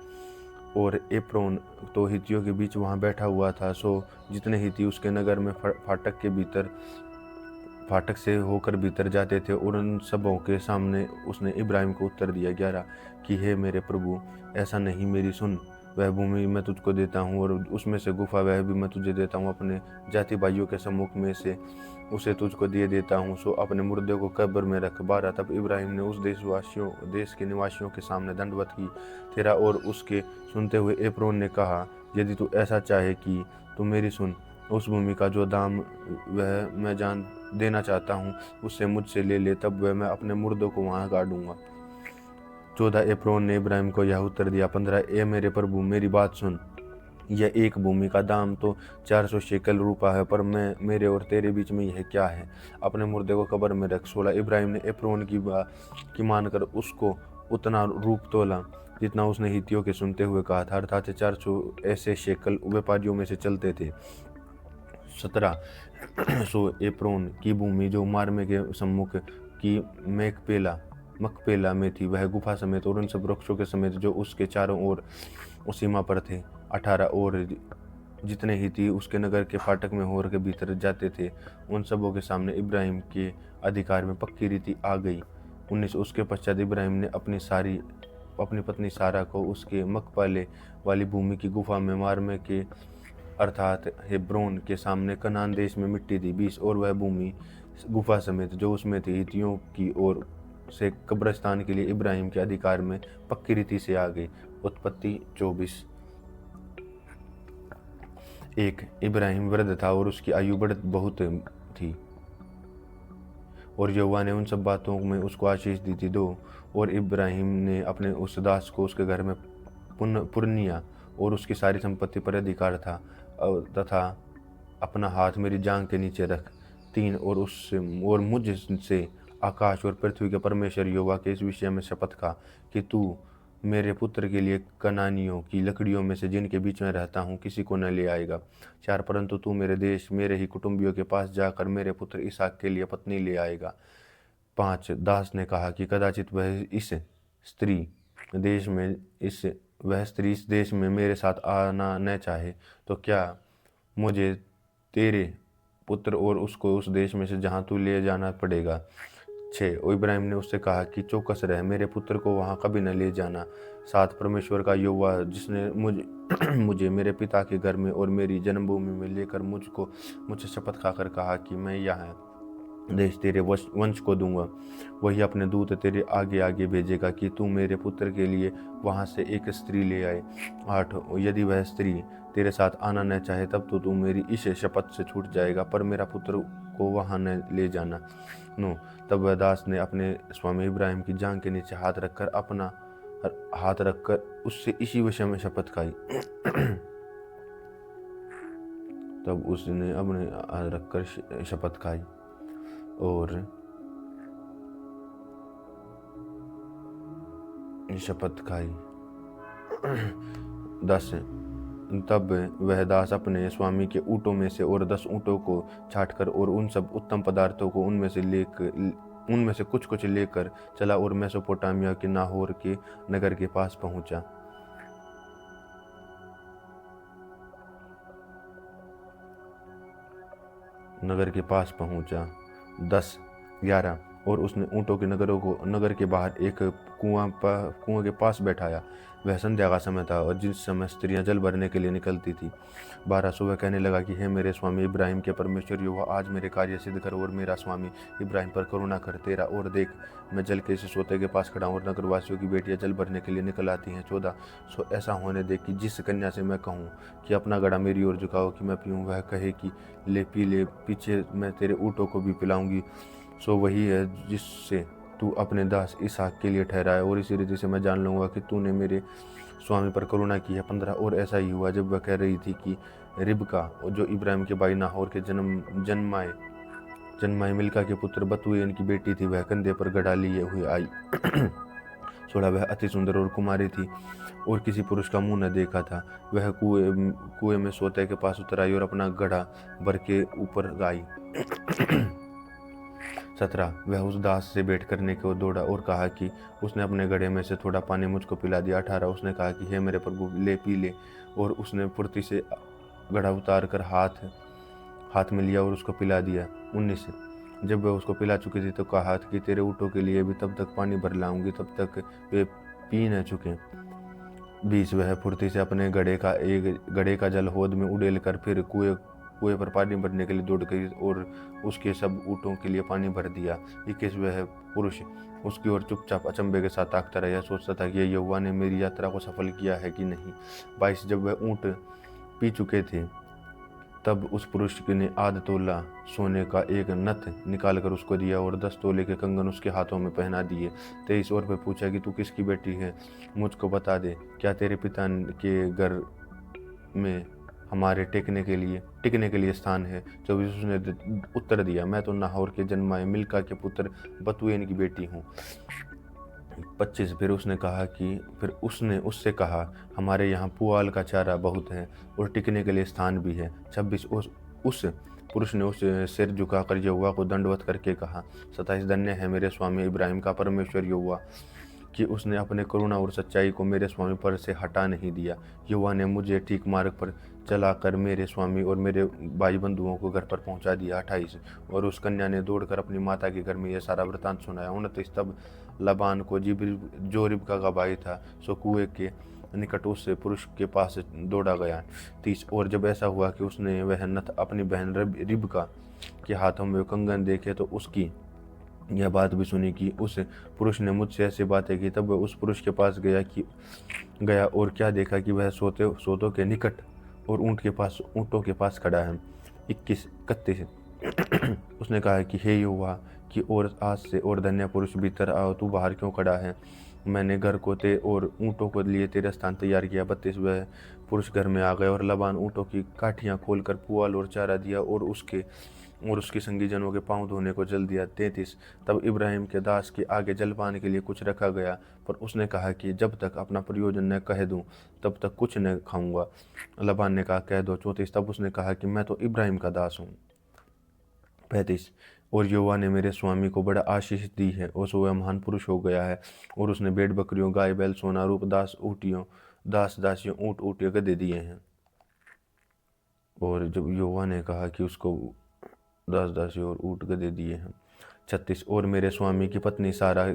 और एप्रोन तो हित्तियों के बीच वहाँ बैठा हुआ था, सो जितने हित्ती उसके नगर में फाटक से होकर भीतर जाते थे और उन सबों के सामने उसने इब्राहिम को उत्तर दिया। 11 कि हे मेरे प्रभु ऐसा नहीं, मेरी सुन, वह भूमि मैं तुझको देता हूँ और उसमें से गुफा वह भी मैं तुझे देता हूँ, अपने जाति भाइयों के सम्मुख में से उसे तुझको दे देता हूँ, सो अपने मुर्दे को कब्र में रख। 12 तब इब्राहिम ने उस देश के निवासियों के सामने दंडवत की। 13 और उसके सुनते हुए एप्रोन ने कहा, यदि तू ऐसा चाहे कि तू मेरी सुन, उस भूमि का जो दाम वह मैं जान देना चाहता हूँ उससे मुझसे ले ले, तब वह मैं अपने मुर्दों को वहाँ गाड़ूंगा। 14 एप्रोन ने इब्राहिम को यह उत्तर दिया। 15 ए मेरे प्रभु मेरी बात सुन, यह एक भूमि का दाम तो 400 शेकल रूपा है, पर मेरे और तेरे बीच में यह क्या है, अपने मुर्दे को कब्र में रख। 16 इब्राहिम ने एप्रोन की मानकर उसको उतना रूप तोला जितना उसने हित्तियों के सुनते हुए कहा था, अर्थात 400 ऐसे शेकल व्यापारियों में से चलते थे। 17 सो एप्रोन की भूमि जो मार्मे के सम्मुख की मकपेला में थी वह गुफा समेत और उन सब वृक्षों के समेत जो उसके चारों ओर उस सीमा पर थे। 18 और जितने ही थी उसके नगर के फाटक में होर के भीतर जाते थे उन सबों के सामने इब्राहिम के अधिकार में पक्की रीति आ गई। 19 उसके पश्चात इब्राहिम ने अपनी पत्नी सारा को उसके मकपेले वाली भूमि की गुफा में मार्मे के अर्थात हेब्रोन के सामने कनान देश में मिट्टी दी। 20 और वह भूमि गुफा समेत जो उसमें थी हित्तियों की ओर से कब्रिस्तान के लिए इब्राहिम के अधिकार में पक्की रीति से आ गई। उत्पत्ति 24। 1 इब्राहिम वृद्ध था और उसकी आयु बहुत थी और यहोवा ने उन सब बातों में उसको आशीष दी थी। 2 और इब्राहिम ने अपने उस दास को उसके घर में पुरनिया और उसकी सारी संपत्ति पर अधिकार था तथा अपना हाथ मेरी जांघ के नीचे रख। 3 और मुझसे आकाश और पृथ्वी के परमेश्वर यहोवा के इस विषय में शपथ खा कि तू मेरे पुत्र के लिए कनानियों की लकड़ियों में से जिनके बीच में रहता हूँ किसी को न ले आएगा। 4 परंतु तू मेरे देश मेरे ही कुटुंबियों के पास जाकर मेरे पुत्र इसहाक के लिए पत्नी ले आएगा। 5 दास ने कहा कि कदाचित वह स्त्री इस देश में मेरे साथ आना न चाहे तो क्या मुझे तेरे पुत्र और उसको उस देश में से जहाँ तू ले जाना पड़ेगा। 6 और इब्राहिम ने उससे कहा कि चौकस रह, मेरे पुत्र को वहाँ कभी न ले जाना। 7 परमेश्वर का यहोवा जिसने मुझे मेरे पिता के घर में और मेरी जन्मभूमि में लेकर मुझसे शपथ खाकर कहा कि मैं यह देश तेरे वंश को दूंगा, वही अपने दूत तेरे आगे आगे भेजेगा कि तू मेरे पुत्र के लिए वहाँ से एक स्त्री ले आए। 8 यदि वह स्त्री तेरे साथ आना न चाहे तब तो तू मेरी इस शपथ से छूट जाएगा, पर मेरा पुत्र को वहाँ न ले जाना। 9 तब वह दास ने अपने स्वामी इब्राहिम की जांघ के नीचे हाथ रखकर उससे इसी विषय में शपथ खाई। तब उसने अपने हाथ रखकर शपथ खाई और शपथ खाई। 10 तब वह दास अपने स्वामी के ऊँटों में से और 10 ऊँटों को छाटकर और उन सब उत्तम पदार्थों को उनमें से कुछ लेकर चला और मेसोपोटामिया के नाहोर के नगर के पास पहुंचा। नगर के पास पहुंचा। 10-11 और उसने ऊँटों के नगर के बाहर एक कुआं के पास बैठाया। वह संध्या का समय था और जिस समय स्त्रियां जल भरने के लिए निकलती थी। 12 सुबह कहने लगा कि हे मेरे स्वामी इब्राहिम के परमेश्वर यहोवा, आज मेरे कार्य सिद्ध कर और मेरा स्वामी इब्राहिम पर करुणा कर। तेरा और देख, मैं जल के इस सोते के पास खड़ा हूँ और नगरवासियों की बेटियां जल भरने के लिए निकल आती हैं। 14 सो ऐसा होने दे कि जिस कन्या से मैं कहूँ कि अपना गड़ा मेरी ओर झुकाओ कि मैं पीऊँ, वह कहे कि ले पी ले, पीछे मैं तेरे ऊँटों को भी पिलाऊंगी। सो वही है जिससे तू अपने दास इसहाक के लिए ठहराए, और इसी रीति से मैं जान लूँगा कि तूने मेरे स्वामी पर करुणा की है। 15 और ऐसा ही हुआ जब वह कह रही थी कि रिबका जो इब्राहिम के भाई नाहोर के जन्माए मिल्का के पुत्र बतूएल की बेटी थी, वह कंधे पर गड़ा लिए हुए आई। 16 वह अति सुंदर और कुमारी थी और किसी पुरुष का मुंह न देखा था। वह कुएं में सोते के पास उतर आई और अपना गड़ा भर के ऊपर आई। 17 वह उस दास से भेंट करने को दौड़ा और कहा कि उसने अपने घड़े में से थोड़ा पानी मुझको पिला दिया। 18 उसने कहा कि हे मेरे प्रभु, ले पी ले, और उसने फुर्ती से घड़ा उतार कर हाथ में लिया और उसको पिला दिया। 19 जब वह उसको पिला चुकी थी तो कहा कि तेरे ऊँटों के लिए भी तब तक पानी भर लाऊंगी जब तक वे पी न चुके। 20 वह फुर्ती से अपने घड़े का जल होद में उड़ेल कर फिर कुएं पर पानी भरने के लिए दौड़ गई और उसके सब ऊँटों के लिए पानी भर दिया। 21 वह पुरुष उसकी ओर चुपचाप अचंभे के साथ ताकता रहा, सोचता था कि यहोवा ने मेरी यात्रा को सफल किया है कि नहीं। 22 जब वह ऊँट पी चुके थे तब उस पुरुष ने आध तोला सोने का एक नथ निकालकर उसको दिया और 10 तोले के कंगन उसके हाथों में पहना दिए। 23 और वह पूछा कि तू किसकी बेटी है, मुझको बता दे, क्या तेरे पिता के घर में हमारे टिकने के लिए स्थान है। 24 उसने उत्तर दिया, मैं तो नाहोर के जन्माए मिल्का के पुत्र बतूएल की बेटी हूँ। 25 फिर उसने उससे कहा, हमारे यहाँ पुआल का चारा बहुत है और टिकने के लिए स्थान भी है। 26 उस पुरुष ने उस सिर झुकाकर यहोवा को दंडवत करके कहा। 27 धन्य है मेरे स्वामी इब्राहिम का परमेश्वर यहोवा कि उसने अपने करुणा और सच्चाई को मेरे स्वामी पर से हटा नहीं दिया। यहोवा ने मुझे ठीक मार्ग पर चलाकर मेरे स्वामी और मेरे भाई बंधुओं को घर पर पहुंचा दिया। 28 और उस कन्या ने दौड़कर अपनी माता के घर में यह सारा वृतांत सुनाया। 29 तब लबान को जो रिबका का भाई था सो कुएं के निकट उस पुरुष के पास दौड़ा गया। 30 और जब ऐसा हुआ कि उसने वह नथ अपनी बहन रिबका के हाथों में कंगन देखे तो उसकी यह बात भी सुनी कि उस पुरुष ने मुझसे ऐसी बातें की। तब वह उस पुरुष के पास गया और क्या देखा कि वह सोतों के निकट और ऊँटों के पास खड़ा है। 31 उसने कहा कि हे यहोवा कि और आज से और धन्य पुरुष भीतर आओ, तू बाहर क्यों खड़ा है, मैंने घर को और ऊँटों को लिए तेरा स्थान तैयार किया। 32 वह पुरुष घर में आ गए और लबान ऊँटों की काठियाँ खोलकर पुआल और चारा दिया और उसके और उसकी संगी जनों के पांव धोने को जल दिया। 33 तब इब्राहिम के दास के आगे जलपान के लिए कुछ रखा गया, पर उसने कहा कि जब तक अपना प्रयोजन न कह दूं तब तक कुछ न खाऊंगा। लबान ने कहा, कह दो। 34 तब उसने कहा कि मैं तो इब्राहिम का दास हूँ। 35 और यहोवा ने मेरे स्वामी को बड़ा आशीष दी है और सो वह महान पुरुष हो गया है, और उसने भेड़ बकरियों, गाय बैल, सोना रूप, दास दासियों, ऊँट ऊँटियों गदहे दिए हैं। और जब यहोवा ने कहा कि उसको दास दासी और ऊँट गदहे दिए हैं। 36 और मेरे स्वामी की पत्नी सारा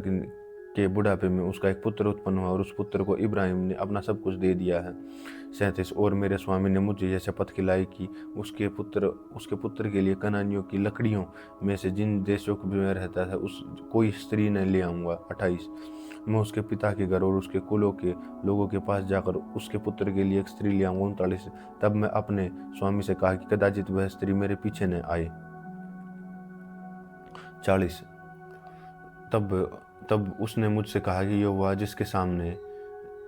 के बुढ़ापे में उसका एक पुत्र उत्पन्न हुआ, और उस पुत्र को इब्राहिम ने अपना सब कुछ दे दिया है। 37 और मेरे स्वामी ने मुझे यह शपथ खिलाई कि उसके पुत्र के लिए कनानियों की लकड़ियों में से जिन देशों में रहता था उस कोई स्त्री न ले आऊँगा। 28 मैं उसके पिता के घर और उसके कुलों के लोगों के पास जाकर उसके पुत्र के लिए एक स्त्री ले आऊँगा। 39 तब मैं अपने स्वामी से कहा कि कदाचित वह स्त्री मेरे पीछे न आए। 40 तब उसने मुझसे कहा कि यहोवा जिसके सामने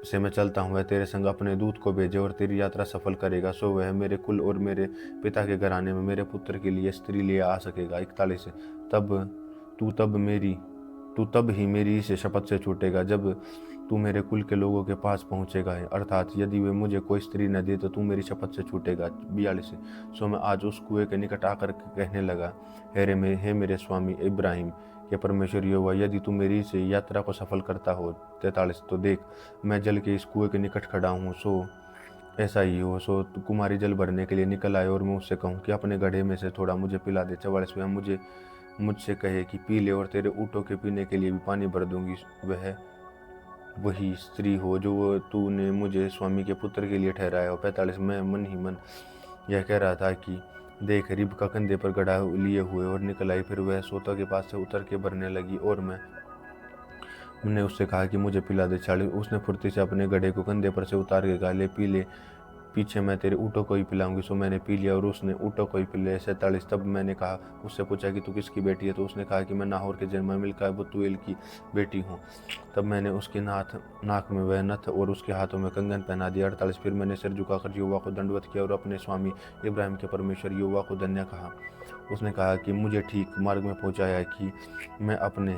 से मैं चलता हूँ वह तेरे संग अपने दूत को भेजे और तेरी यात्रा सफल करेगा, सो वह मेरे कुल और मेरे पिता के घराने में मेरे पुत्र के लिए स्त्री ले आ सकेगा। 41 तू तब ही मेरी से शपथ से छूटेगा जब तू मेरे कुल के लोगों के पास पहुँचेगा, अर्थात यदि वे मुझे कोई स्त्री न दे तो तू मेरी शपथ से छूटेगा। 42 सो मैं आज उस कुएं के निकट आकर कहने लगा, हे मेरे स्वामी इब्राहिम के परमेश्वर यहोवा, यदि तू मेरी से यात्रा को सफल करता हो। 43 तो देख मैं जल के इस कुएं के निकट खड़ा हूँ, सो ऐसा ही हो, सो तू कुमारी जल भरने के लिए निकल आए और मैं उससे कहूँ कि अपने घड़े में से थोड़ा मुझे पिला दे। 44 वह मुझसे कहे कि पी ले, और तेरे ऊँटों के पीने के लिए भी पानी भर दूंगी। वह वही स्त्री हो जो तूने मुझे स्वामी के पुत्र के लिए ठहराया हो। 45 मैं मन ही मन यह कह रहा था कि देख रिबका कंधे पर गड़ा लिए हुए और निकल आई। फिर वह सोता के पास से उतर के भरने लगी और मैंने उससे कहा कि मुझे पिला दे। 40 उसने फुर्ती से अपने गधे को कंधे पर से उतार के कहा, ले पी ले, पीछे मैं तेरे ऊँटों को ही पिलाऊंगी। सो मैंने पी लिया और उसने ऊँटों को ही पी लिया। 47 तब मैंने कहा, उससे पूछा कि तू किसकी बेटी है, तो उसने कहा कि मैं नाहोर के जन्मा मिल्का बतूएल की बेटी हूँ। तब मैंने उसके नाक में वह नथ और उसके हाथों में कंगन पहना दिया। 48 फिर मैंने सिर झुकाकर यहोवा को दंडवत किया और अपने स्वामी इब्राहिम के परमेश्वर यहोवा को धन्य कहा। उसने कहा कि मुझे ठीक मार्ग में पहुँचाया है कि मैं अपने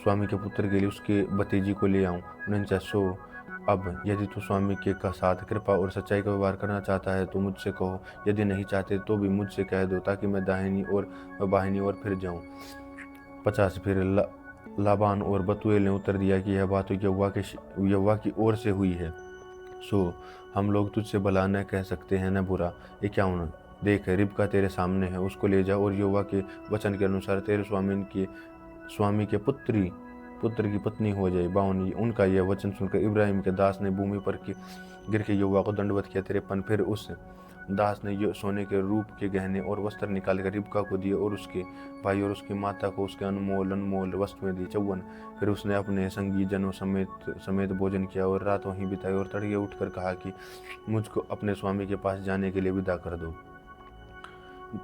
स्वामी के पुत्र के लिए उसके भतीजी को ले आऊँ। 49 सो अब यदि तू स्वामी के साथ कृपा और सच्चाई का व्यवहार करना चाहता है तो मुझसे कहो, यदि नहीं चाहते तो भी मुझसे कह दो, ताकि मैं दाहिनी और बाहिनी ओर फिर जाऊं। 50 फिर लाबान और बतूएल ने उत्तर दिया कि यह बात यहोवा की ओर से हुई है, सो हम लोग तुझसे भला न कह सकते हैं न बुरा। 51 देख रिबका तेरे सामने है, उसको ले जा और यहोवा के वचन के अनुसार तेरे स्वामी के पुत्र की पत्नी हो जाए। 52 उनका यह वचन सुनकर इब्राहिम के दास ने भूमि पर गिर के यहोवा को दंडवत किया। 53 फिर उस दास ने सोने के रूप के गहने और वस्त्र निकालकर रिबका को दिए और उसके भाई और उसकी माता को उसके अनमोल वस्तुएं दी। 54 फिर उसने अपने संगी जनों समेत भोजन किया और रात वहीं बिताई और तड़के उठकर कहा कि मुझको अपने स्वामी के पास जाने के लिए विदा कर दो।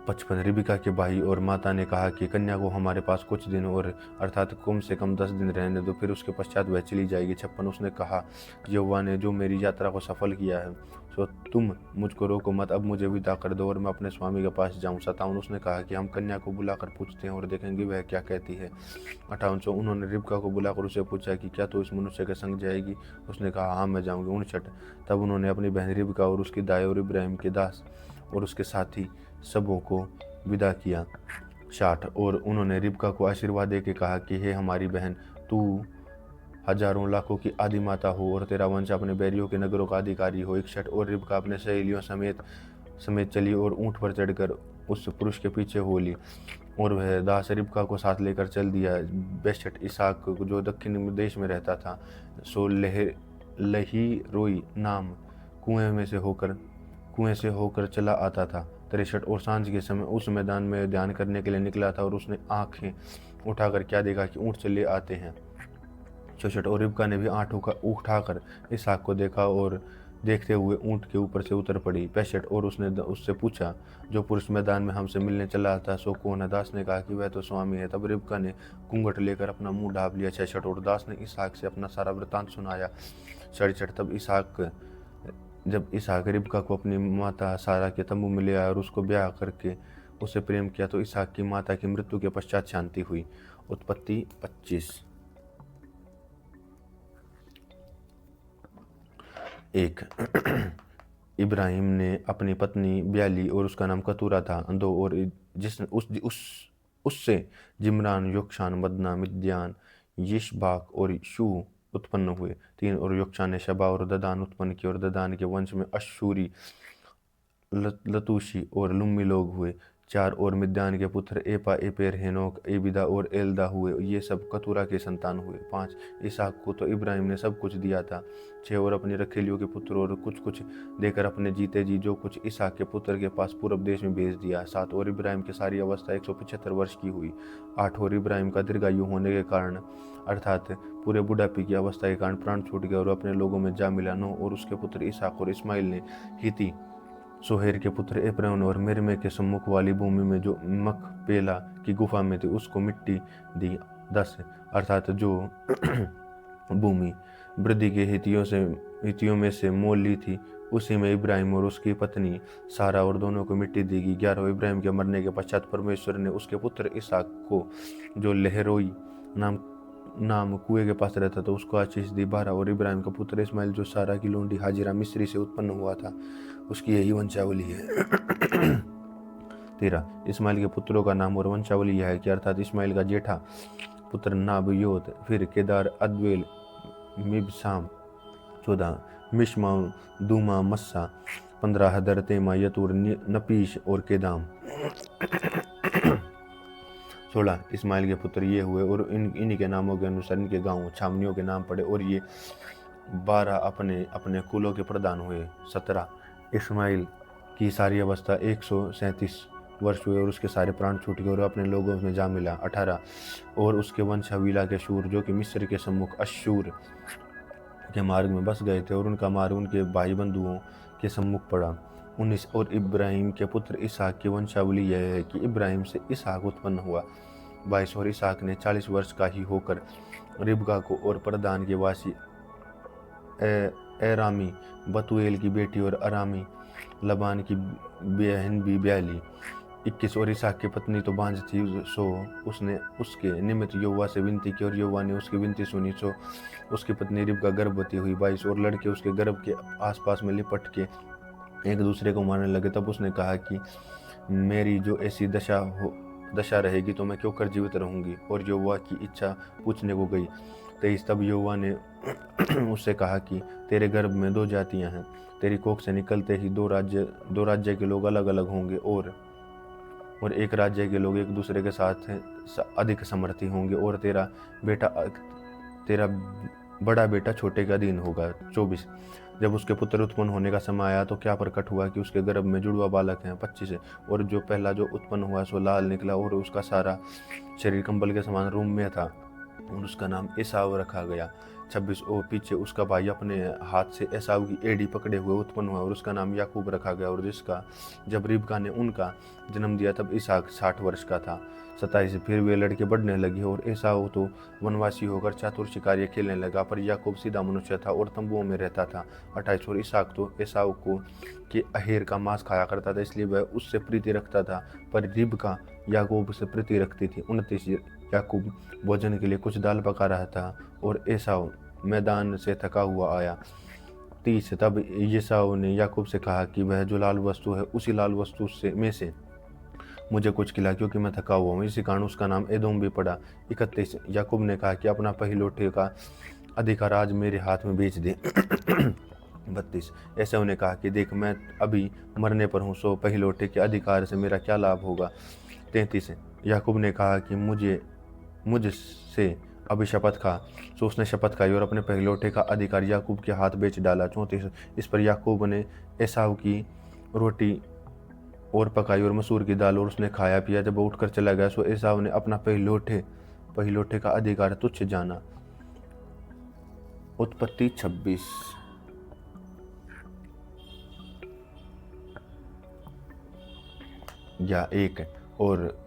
55 रिबिका के भाई और माता ने कहा कि कन्या को हमारे पास कुछ दिन और अर्थात कम से कम 10 दिन रहने दो, फिर उसके पश्चात वह चली जाएगी। 56 उसने कहा, यहोवा ने जो मेरी यात्रा को सफल किया है, सो तुम मुझको रोको मत, अब मुझे विदा कर दो और मैं अपने स्वामी के पास जाऊं। 57 उसने कहा कि हम कन्या को बुलाकर पूछते हैं और देखेंगे वह क्या कहती है। 58 उन्होंने रिबका को बुलाकर उससे पूछा कि क्या तू इस मनुष्य के संग जाएगी? उसने कहा, हाँ मैं जाऊँगी। 59 तब उन्होंने अपनी बहन रिबका और उसकी दाई और इब्राहिम के दास और उसके साथी सबों को विदा किया। 60 और उन्होंने रिबका को आशीर्वाद दे के कहा कि हे हमारी बहन, तू हजारों लाखों की आदि माता हो और तेरा वंश अपने बैरियों के नगरों का अधिकारी हो। 61 और रिबका अपने सहेलियों समेत चली और ऊँट पर चढ़कर उस पुरुष के पीछे हो ली और वह दास रिबका को साथ लेकर चल दिया। 62 इसहाक जो दक्षिण देश में रहता था, सो लही रोई नाम कुएं से होकर चला आता था। 63 और सांझ के समय उस मैदान में ध्यान करने के लिए निकला था और उसने आंखें उठाकर क्या देखा कि ऊँट चले आते हैं। 64 और रिबका ने भी आंख उठाकर इसहाक को देखा और देखते हुए ऊँट के ऊपर से उतर पड़ी। 65 और उसने उससे पूछा, जो पुरुष मैदान में हमसे मिलने चला था सो कौन है? दास ने कहा कि वह तो स्वामी है। तब रिबका ने घूंघट लेकर अपना मुंह ढाँप लिया। 66 और दास ने इसहाक से अपना सारा वृतांत सुनाया। 67 तब जब इसहाक रिबका को अपनी माता सारा के तंबू में ले आया और उसको ब्याह करके उसे प्रेम किया तो इसहाक की माता की मृत्यु के पश्चात शांति हुई। उत्पत्ति 25। 1 इब्राहिम ने अपनी पत्नी ब्याह ली और उसका नाम कतूरा था। 2 और जिस उससे जिम्रान, योक्षान, मदना, मिद्यान, यिशबाक और शू उत्पन्न हुए। 3 और योक्षान ने शबा और ददान उत्पन्न किए और ददान के वंश में अश्शूरी, लतूशी और लुम्मी लोग हुए। 4 और मिद्यान के पुत्र एपा, एपेर, हेनोक, एबिदा और एल्दा हुए। ये सब कतूरा के संतान हुए। 5 इसहाक को तो इब्राहिम ने सब कुछ दिया था। 6 और अपनी रखेलियों के पुत्र और कुछ कुछ देकर अपने जीते जी जो कुछ इसहाक के पुत्र के पास पूर्व देश में भेज दिया। 7 और इब्राहिम की सारी अवस्था 175 वर्ष की हुई। 8 और इब्राहिम का दीर्घायु होने के कारण अर्थात पूरे बुढ़ापे की अवस्था के कारण प्राण छूट गया और अपने लोगों में जा मिला। 9 और उसके पुत्र इसहाक और इस्माइल ने हिती, सोहेर के पुत्र एप्रौन और मिर्मे के सम्मुख वाली भूमि में जो मकपेला की गुफा में थी उसको मिट्टी दी। 10 अर्थात जो भूमि वृद्धि के हितियों में से मोल ली थी उसी में इब्राहिम और उसकी पत्नी सारा और दोनों को मिट्टी दी गई। 11 इब्राहिम के मरने के पश्चात परमेश्वर ने उसके पुत्र इसहाक को, जो लहरोई नाम कुएं के पास रहता था, उसको आशीष दी। 12 और इब्राहिम का पुत्र इस्माइल, जो सारा की लोंडी हाजिरा मिस्री से उत्पन्न हुआ था, उसकी यही वंशावली है। 13 इस्माइल के पुत्रों का नाम और वंशावली यह है कि अर्थात इस्माइल का जेठा पुत्र नाबयोत, फिर केदार, अद्वेल, मिबसाम, 14 मिशमा, दूमा, मस्सा, 15 हदर, तेमा, यतूर, नपीश और केदाम। 16 इस्माइल के पुत्र ये हुए और इन्हीं के नामों के अनुसार इनके गांवों छावनियों के नाम पड़े और ये 12 अपने अपने कुलों के प्रधान हुए। 17 इस्माइल की सारी अवस्था 137 वर्ष हुए और उसके सारे प्राण छूट गए और अपने लोगों में जा मिला। 18 और उसके वंश हवीला के शूर, जो कि मिस्र के सम्मुख अश्शूर के मार्ग में बस गए थे और उनका मार्ग उनके भाई बंधुओं के सम्मुख पड़ा। 19 और इब्राहिम के पुत्र इसहाक की वंशावली यह है कि इब्राहिम से इसहाक उत्पन्न हुआ। 22 और इसहाक ने 40 वर्ष का ही होकर रिबका को और प्रदान के वासी एरामी बतुएल की बेटी और अरामी लबान की बहन भी ब्याह ली। 21 और इसहाक की पत्नी तो बांझ थी, सो उसने उसके निमित्त यहोवा से विनती की और यहोवा ने उसकी विनती सुनी, सो उसकी पत्नी रिबका गर्भवती हुई। 22 और लड़के उसके गर्भ के आसपास में लिपट के एक दूसरे को मारने लगे। तब उसने कहा कि मेरी जो ऐसी दशा रहेगी तो मैं क्यों कर जीवित रहूंगी, और यहोवा की इच्छा पूछने को गई। 23 तब यहोवा ने उससे कहा कि तेरे गर्भ में 2 जातियां हैं, तेरी कोख से निकलते ही 2 राज्य के लोग अलग अलग होंगे और एक राज्य के लोग एक दूसरे के साथ अधिक समर्थी होंगे और तेरा बड़ा बेटा छोटे के अधीन होगा। 24 जब उसके पुत्र उत्पन्न होने का समय आया तो क्या प्रकट हुआ कि उसके गर्भ में जुड़वा बालक हैं। 25 और जो पहला जो उत्पन्न हुआ सो लाल निकला और उसका सारा शरीर कंबल के समान रूम में था और उसका नाम एसाव रखा गया। 26 और पीछे उसका भाई अपने हाथ से एसाव की एड़ी पकड़े हुए उत्पन्न हुआ और उसका नाम याकूब रखा गया, और जिसका जब रिबका ने उनका जन्म दिया तब इसहाक 60 वर्ष का था। 27 फिर वे लड़के बढ़ने लगे और एसाव तो वनवासी होकर चातुर शिकार्य खेलने लगा, पर याकूब सीधा मनुष्य था और तंबुओं में रहता था। 28 और इसहाक तो एसाव को के अहेर का मांस खाया करता था, इसलिए वह उससे प्रीति रखता था, पर रिबका याकूब से प्रीति रखती थी। 29 याकूब भोजन के लिए कुछ दाल पका रहा था और एसाव मैदान से थका हुआ आया। 30 तब एसाव ने याकूब से कहा कि वह जो लाल वस्तु है उसी लाल वस्तु में से मुझे कुछ खिला, क्योंकि मैं थका हुआ हूँ। इसी कारण उसका नाम एदोम भी पड़ा। 31 याकूब ने कहा कि अपना पहिलौठे का अधिकार आज मेरे हाथ में बेच दे। 32 एसाव ने कहा कि देख, मैं अभी मरने पर हूँ, सो पहिलौठे के अधिकार से मेरा क्या लाभ होगा। 33 याकूब ने कहा कि मुझसे अभी शपथ खा, सो उसने शपथ खाई और अपने पहिलौठे का अधिकार याकूब के हाथ बेच डाला। 34 इस पर याकूब ने एसाव की रोटी और पकाई और मसूर की दाल और उसने खाया पिया। जब वो उठकर चला गया सो एसाव ने अपना पहिलौठे का अधिकार तुच्छ जाना। उत्पत्ति 26 या 1 और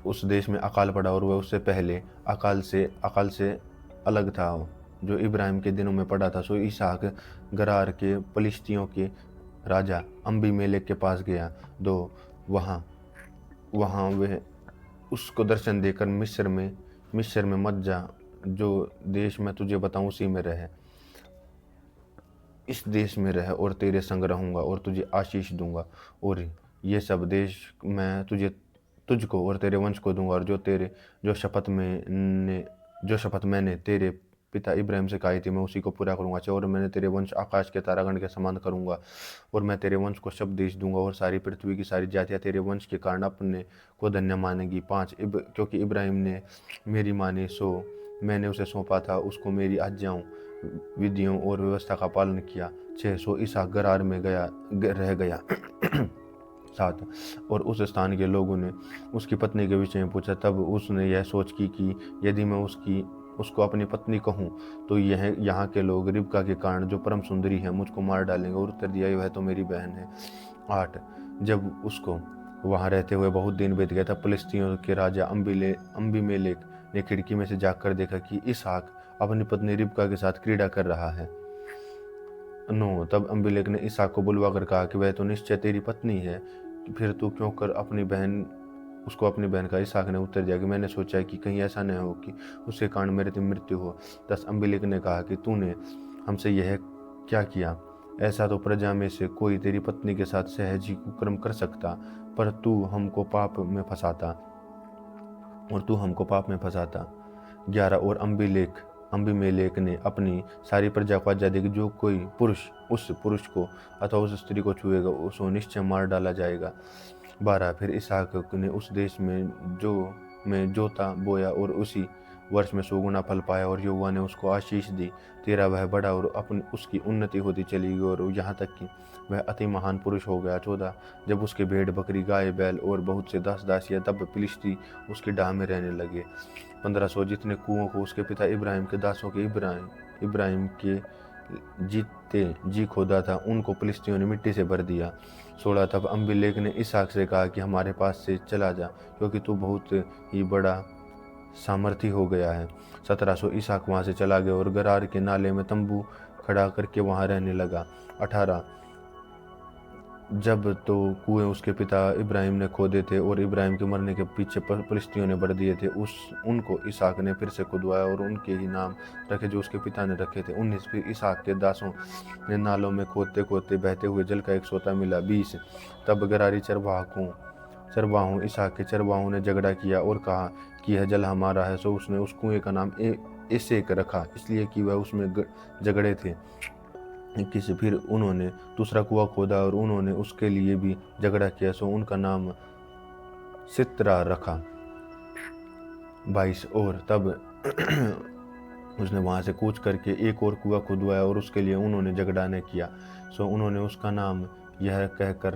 उस देश में अकाल पड़ा और वह उससे पहले अकाल से अलग था जो इब्राहिम के दिनों में पड़ा था। सो इसहाक गरार के पलिश्तियों के राजा अम्बीमेलेक के पास गया। 2 वहाँ वहाँ वह उसको दर्शन देकर मिस्र में मत जा, जो देश मैं तुझे बताऊँ उसी में रह, इस देश में रह और तेरे संग रहूँगा और तुझे आशीष दूंगा, और ये सब देश मैं तुझको और तेरे वंश को दूंगा, और जो शपथ मैंने तेरे पिता इब्राहिम से खाई थी मैं उसी को पूरा करूंगा। और मैंने तेरे वंश आकाश के तारागण के समान करूंगा, और मैं तेरे वंश को सब देश दूंगा, और सारी पृथ्वी की सारी जातियां तेरे वंश के कारण अपने को धन्य मानेगी। 5 क्योंकि इब्राहिम ने मेरी मानी, सो मैंने उसे सौंपा था उसको मेरी आज्ञाओं, विधियों और व्यवस्था का पालन किया। 6 सो इसहाक गरार में रह गया। 7 और उस स्थान के लोगों ने उसकी पत्नी के विषय में पूछा, तब उसने यह सोच की कि यदि मैं उसको अपनी पत्नी कहूँ तो यहाँ के लोग रिबका के कारण जो परम सुंदरी है मुझको मार डालेंगे। और उत्तर दिया, वह तो मेरी बहन है। 8 जब उसको वहाँ रहते हुए बहुत दिन बीत गया तब फिलिस्तीनियों के राजा अम्बीमेलेक ने खिड़की में से झाँक देखा कि इसहाक अपनी पत्नी रिबका के साथ क्रीड़ा कर रहा है। 9 तब अम्बिलेक ने इसहाक को बुलवा कर कहा कि वह तो निश्चय तेरी पत्नी है, फिर तू क्यों कर उसको अपनी बहन का। इसहाक ने उत्तर दिया कि मैंने सोचा कि कहीं ऐसा न हो कि उसके कारण मेरी मृत्यु हो। 10 अम्बिलेक ने कहा कि तूने हमसे यह क्या किया, ऐसा तो प्रजा में से कोई तेरी पत्नी के साथ सहज ही कुकर्म कर सकता, पर तू हमको पाप में फंसाता। 11 और अम्बीमेलेक ने अपनी सारी प्रजा को आज्ञा दी कि जो कोई पुरुष उस पुरुष को अथवा उस स्त्री को छुएगा उसको निश्चय मार डाला जाएगा। 12 फिर इसहाक ने उस देश में जोता बोया और उसी वर्ष में 100 गुना फल पाया, और यहोवा ने उसको आशीष दी। 13 वह बड़ा और उसकी उन्नति होती चली गई, और यहाँ तक कि वह अति महान पुरुष हो गया। 14 जब उसके भेड़ बकरी गाय बैल और बहुत से दास दासियां, तब फिलिस्ती उसकी डाह में रहने लगे। 1500 जितने कुओं को उसके पिता इब्राहिम के दासों के इब्राहिम के जीते जी खोदा था उनको फिलिस्तियों ने मिट्टी से भर दिया। 16 तब अम्बिलेक ने इसहाक से कहा कि हमारे पास से चला जा, क्योंकि तू बहुत ही बड़ा सामर्थी हो गया है। 1700 इसहाक वहाँ से चला गया और गरार के नाले में तंबू खड़ा करके वहाँ रहने लगा। 18 जब तो कुएं उसके पिता इब्राहिम ने खोदे थे और इब्राहिम के मरने के पीछे फिलिस्तियों ने भर दिए थे, उनको इसहाक ने फिर से खुदवाया और उनके ही नाम रखे जो उसके पिता ने रखे थे। 19 फिर इसहाक के दासों ने नालों में खोदते खोदते बहते हुए जल का एक सोता मिला। 20 तब गरारी चरवाहों इसहाक के चरवाहों ने झगड़ा किया और कहा कि यह जल हमारा है। सो उसने उस कुएं का नाम एसेक रखा, इसलिए कि वह उसमें झगड़े थे। 21 फिर उन्होंने दूसरा कुआं खोदा और उन्होंने उसके लिए भी झगड़ा किया, सो उनका नाम सित्रा रखा। 22 और तब उसने वहां से कूच करके एक और कुआं खुदवाया और उसके लिए उन्होंने झगड़ा न किया, सो उन्होंने उसका नाम यह कहकर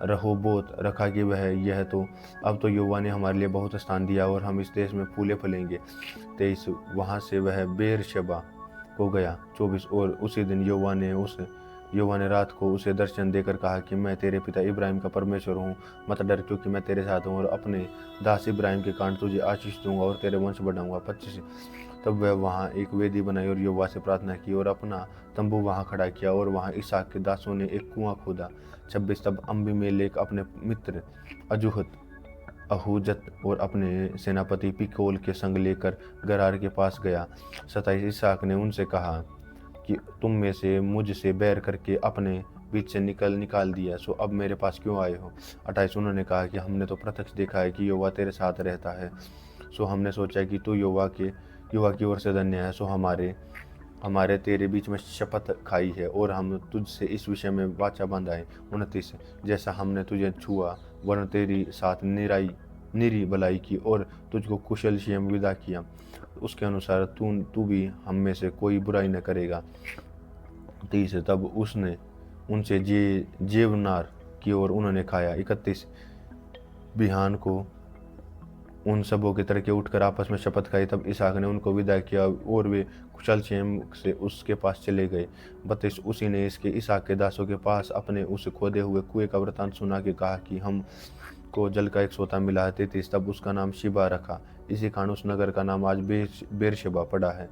रहोबोत रखा कि यह तो अब तो यहोवा ने हमारे लिए बहुत स्थान दिया और हम इस देश में फूले फलेंगे। 23 वहाँ से वह बेरशेबा को गया। 24 और उसी दिन यहोवा ने रात को उसे दर्शन देकर कहा कि मैं तेरे पिता इब्राहिम का परमेश्वर हूँ, मत डर, क्योंकि मैं तेरे साथ हूँ और अपने दास इब्राहिम के कारण तुझे आशीष दूंगा और तेरे वंश बढ़ाऊंगा। 25 तब वह वहाँ एक वेदी बनाई और यहोवा से प्रार्थना की और अपना तंबू वहाँ खड़ा किया, और वहाँ इसहाक के दासों ने एक कुआं खोदा। 26 तब अम्बीमेलेक अपने मित्र अहूजत और अपने सेनापति पिकोल के संग लेकर गरार के पास गया। 27 इसहाक ने उनसे कहा कि तुम में से मुझसे बैर करके अपने बीच से निकाल दिया, सो अब मेरे पास क्यों आए हो। 28 उन्होंने कहा कि हमने तो प्रत्यक्ष देखा है कि यहोवा तेरे साथ रहता है, सो हमने सोचा कि तू यहोवा की ओर से धन्य है। सो हमारे तेरे बीच में शपथ खाई है और हम तुझसे इस विषय में वाचा बांधा। 29 जैसा हमने तुझे छुआ वरन तेरी साथ निरी भलाई की और तुझको कुशल क्षेम विदा किया, उसके अनुसार तू भी हम में से कोई बुराई न करेगा। 30 तब उसने उनसे जेवनार की और उन्होंने खाया। 31 बिहान को उन सबों के तड़के उठकर आपस में शपथ खाई। तब इसहाक ने उनको विदा किया और वे कुशल क्षेम से उसके पास चले गए। 32 उसी ने इसहाक के दासों के पास अपने उस खोदे हुए कुएं का वृतांत सुना के कहा कि हम को जल का एक सोता मिला है। 33 तब उसका नाम शिबा रखा, इसी कारण उस नगर का नाम आज बेरशेबा पड़ा है।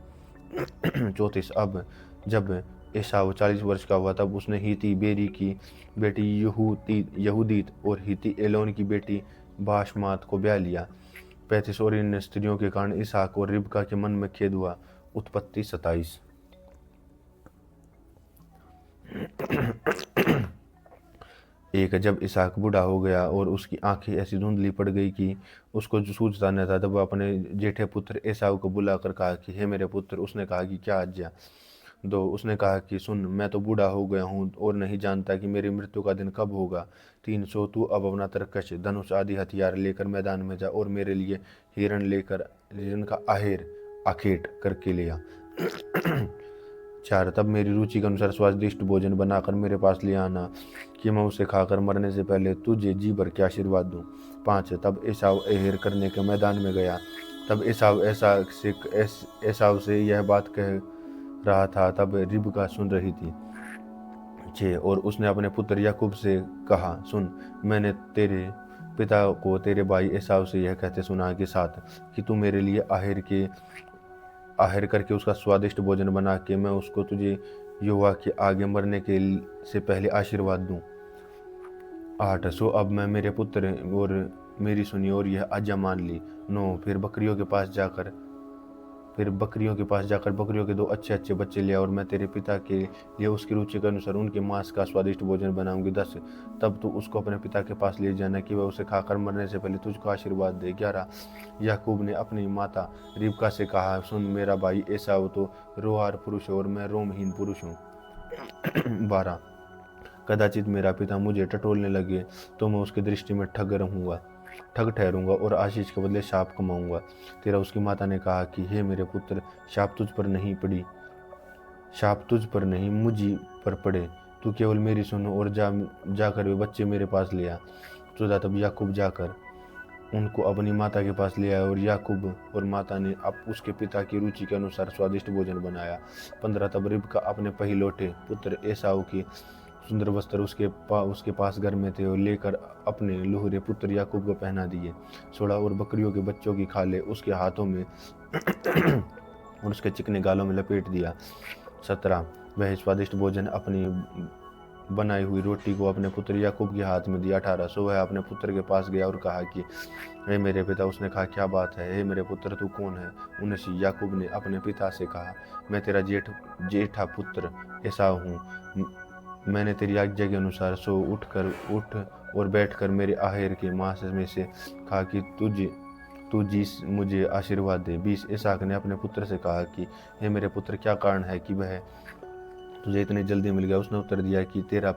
34 अब जब एसाव 40 वर्ष का हुआ तब उसने हिती बेरी की बेटी यहूदीत और हिती एलोन की बेटी बाशमात को ब्याह लिया। 35 और इन स्त्रियों के कारण इसहाक और रिबका के मन में खेद हुआ। उत्पत्ति 27। एक जब इसहाक बूढ़ा हो गया और उसकी आंखें ऐसी धुंधली पड़ गई कि उसको जो सूझता न था, तब वह अपने जेठे पुत्र एसाव को बुलाकर कहा कि हे मेरे पुत्र। उसने कहा कि क्या आज्ञा दो। उसने कहा कि सुन, मैं तो बूढ़ा हो गया हूँ और नहीं जानता कि मेरी मृत्यु का दिन कब होगा। 300 तू अब अपना तरकश धनुष आदि हथियार लेकर मैदान में जा और मेरे लिए हिरण का आखेट करके ले आ। 4 तब मेरी रुचि के अनुसार स्वादिष्ट भोजन बनाकर मेरे पास ले आना कि मैं उसे खाकर मरने से पहले तुझे जी भर के आशीर्वाद दूं। 5 तब एसाव अहेर करने के मैदान में गया। तब एसाव से यह बात कह रहा था, तब रिबका सुन रही थी। 6 और उसने अपने पुत्र याकूब से कहा, सुन, मैंने तेरे पिता को तेरे भाई एसाव से यह कहते सुना कि 7 कि तू मेरे लिए आहेर करके उसका स्वादिष्ट भोजन बना के मैं उसको तुझे यहोवा के आगे मरने के से पहले आशीर्वाद दूं। 8 सो अब मैं मेरे पुत्र और मेरी सुनी और यह आज्ञा मान ली। 9 फिर बकरियों के पास जाकर बकरियों के 2 अच्छे बच्चे ले, और मैं तेरे पिता के लिए उसकी रुचि के अनुसार उनके मांस का स्वादिष्ट भोजन बनाऊंगी। 10 तब तू उसको अपने पिता के पास ले जाना कि वह उसे खाकर मरने से पहले तुझको आशीर्वाद दे। 11 याकूब ने अपनी माता रिबका से कहा, सुन, मेरा भाई एसाव तो रोहार पुरुष है और मैं रोमहीन पुरुष हूँ। 12 कदाचित मेरा पिता मुझे टटोलने लगे तो मैं उसकी दृष्टि में ठग ठहरूंगा और आशीष के बदले शाप कमाऊंगा। 13 उसकी माता ने कहा कि हे मेरे पुत्र, शाप तुझ पर नहीं मुझी पर पड़े। तू केवल मेरी सुन और जाकर वे बच्चे मेरे पास ले आ। 14 तब याकूब जाकर उनको अपनी माता के पास ले आया और याकूब और माता ने अब उसके पिता की रुचि के अनुसार स्वादिष्ट भोजन बनाया। 15 तब रिबका अपने पहिलौठे पुत्र एसाव की सुंदर वस्त्र उसके पास घर में थे और लेकर अपने लुहरे पुत्र याकूब को पहना दिए। 16 और बकरियों के बच्चों की खाले उसके हाथों में और उसके चिकने गालों में लपेट दिया। 17 वह स्वादिष्ट भोजन अपनी बनाई हुई रोटी को अपने पुत्र याकूब के हाथ में दिया। 18 सो वह अपने पुत्र के पास गया और कहा कि हे मेरे पिता। उसने कहा, क्या बात है हे मेरे पुत्र, तू कौन है? 19 याकूब ने अपने पिता से कहा, मैं तेरा जेठा पुत्र एसाव हूँ। मैंने तेरी आज्ञा के अनुसार उठ और बैठकर मेरे आहेर के मांस में से कहा कि तू मुझे आशीर्वाद दे। 20 इसहाक ने अपने पुत्र से कहा कि हे मेरे पुत्र, क्या कारण है कि वह तुझे इतनी जल्दी मिल गया? उसने उत्तर दिया कि तेरे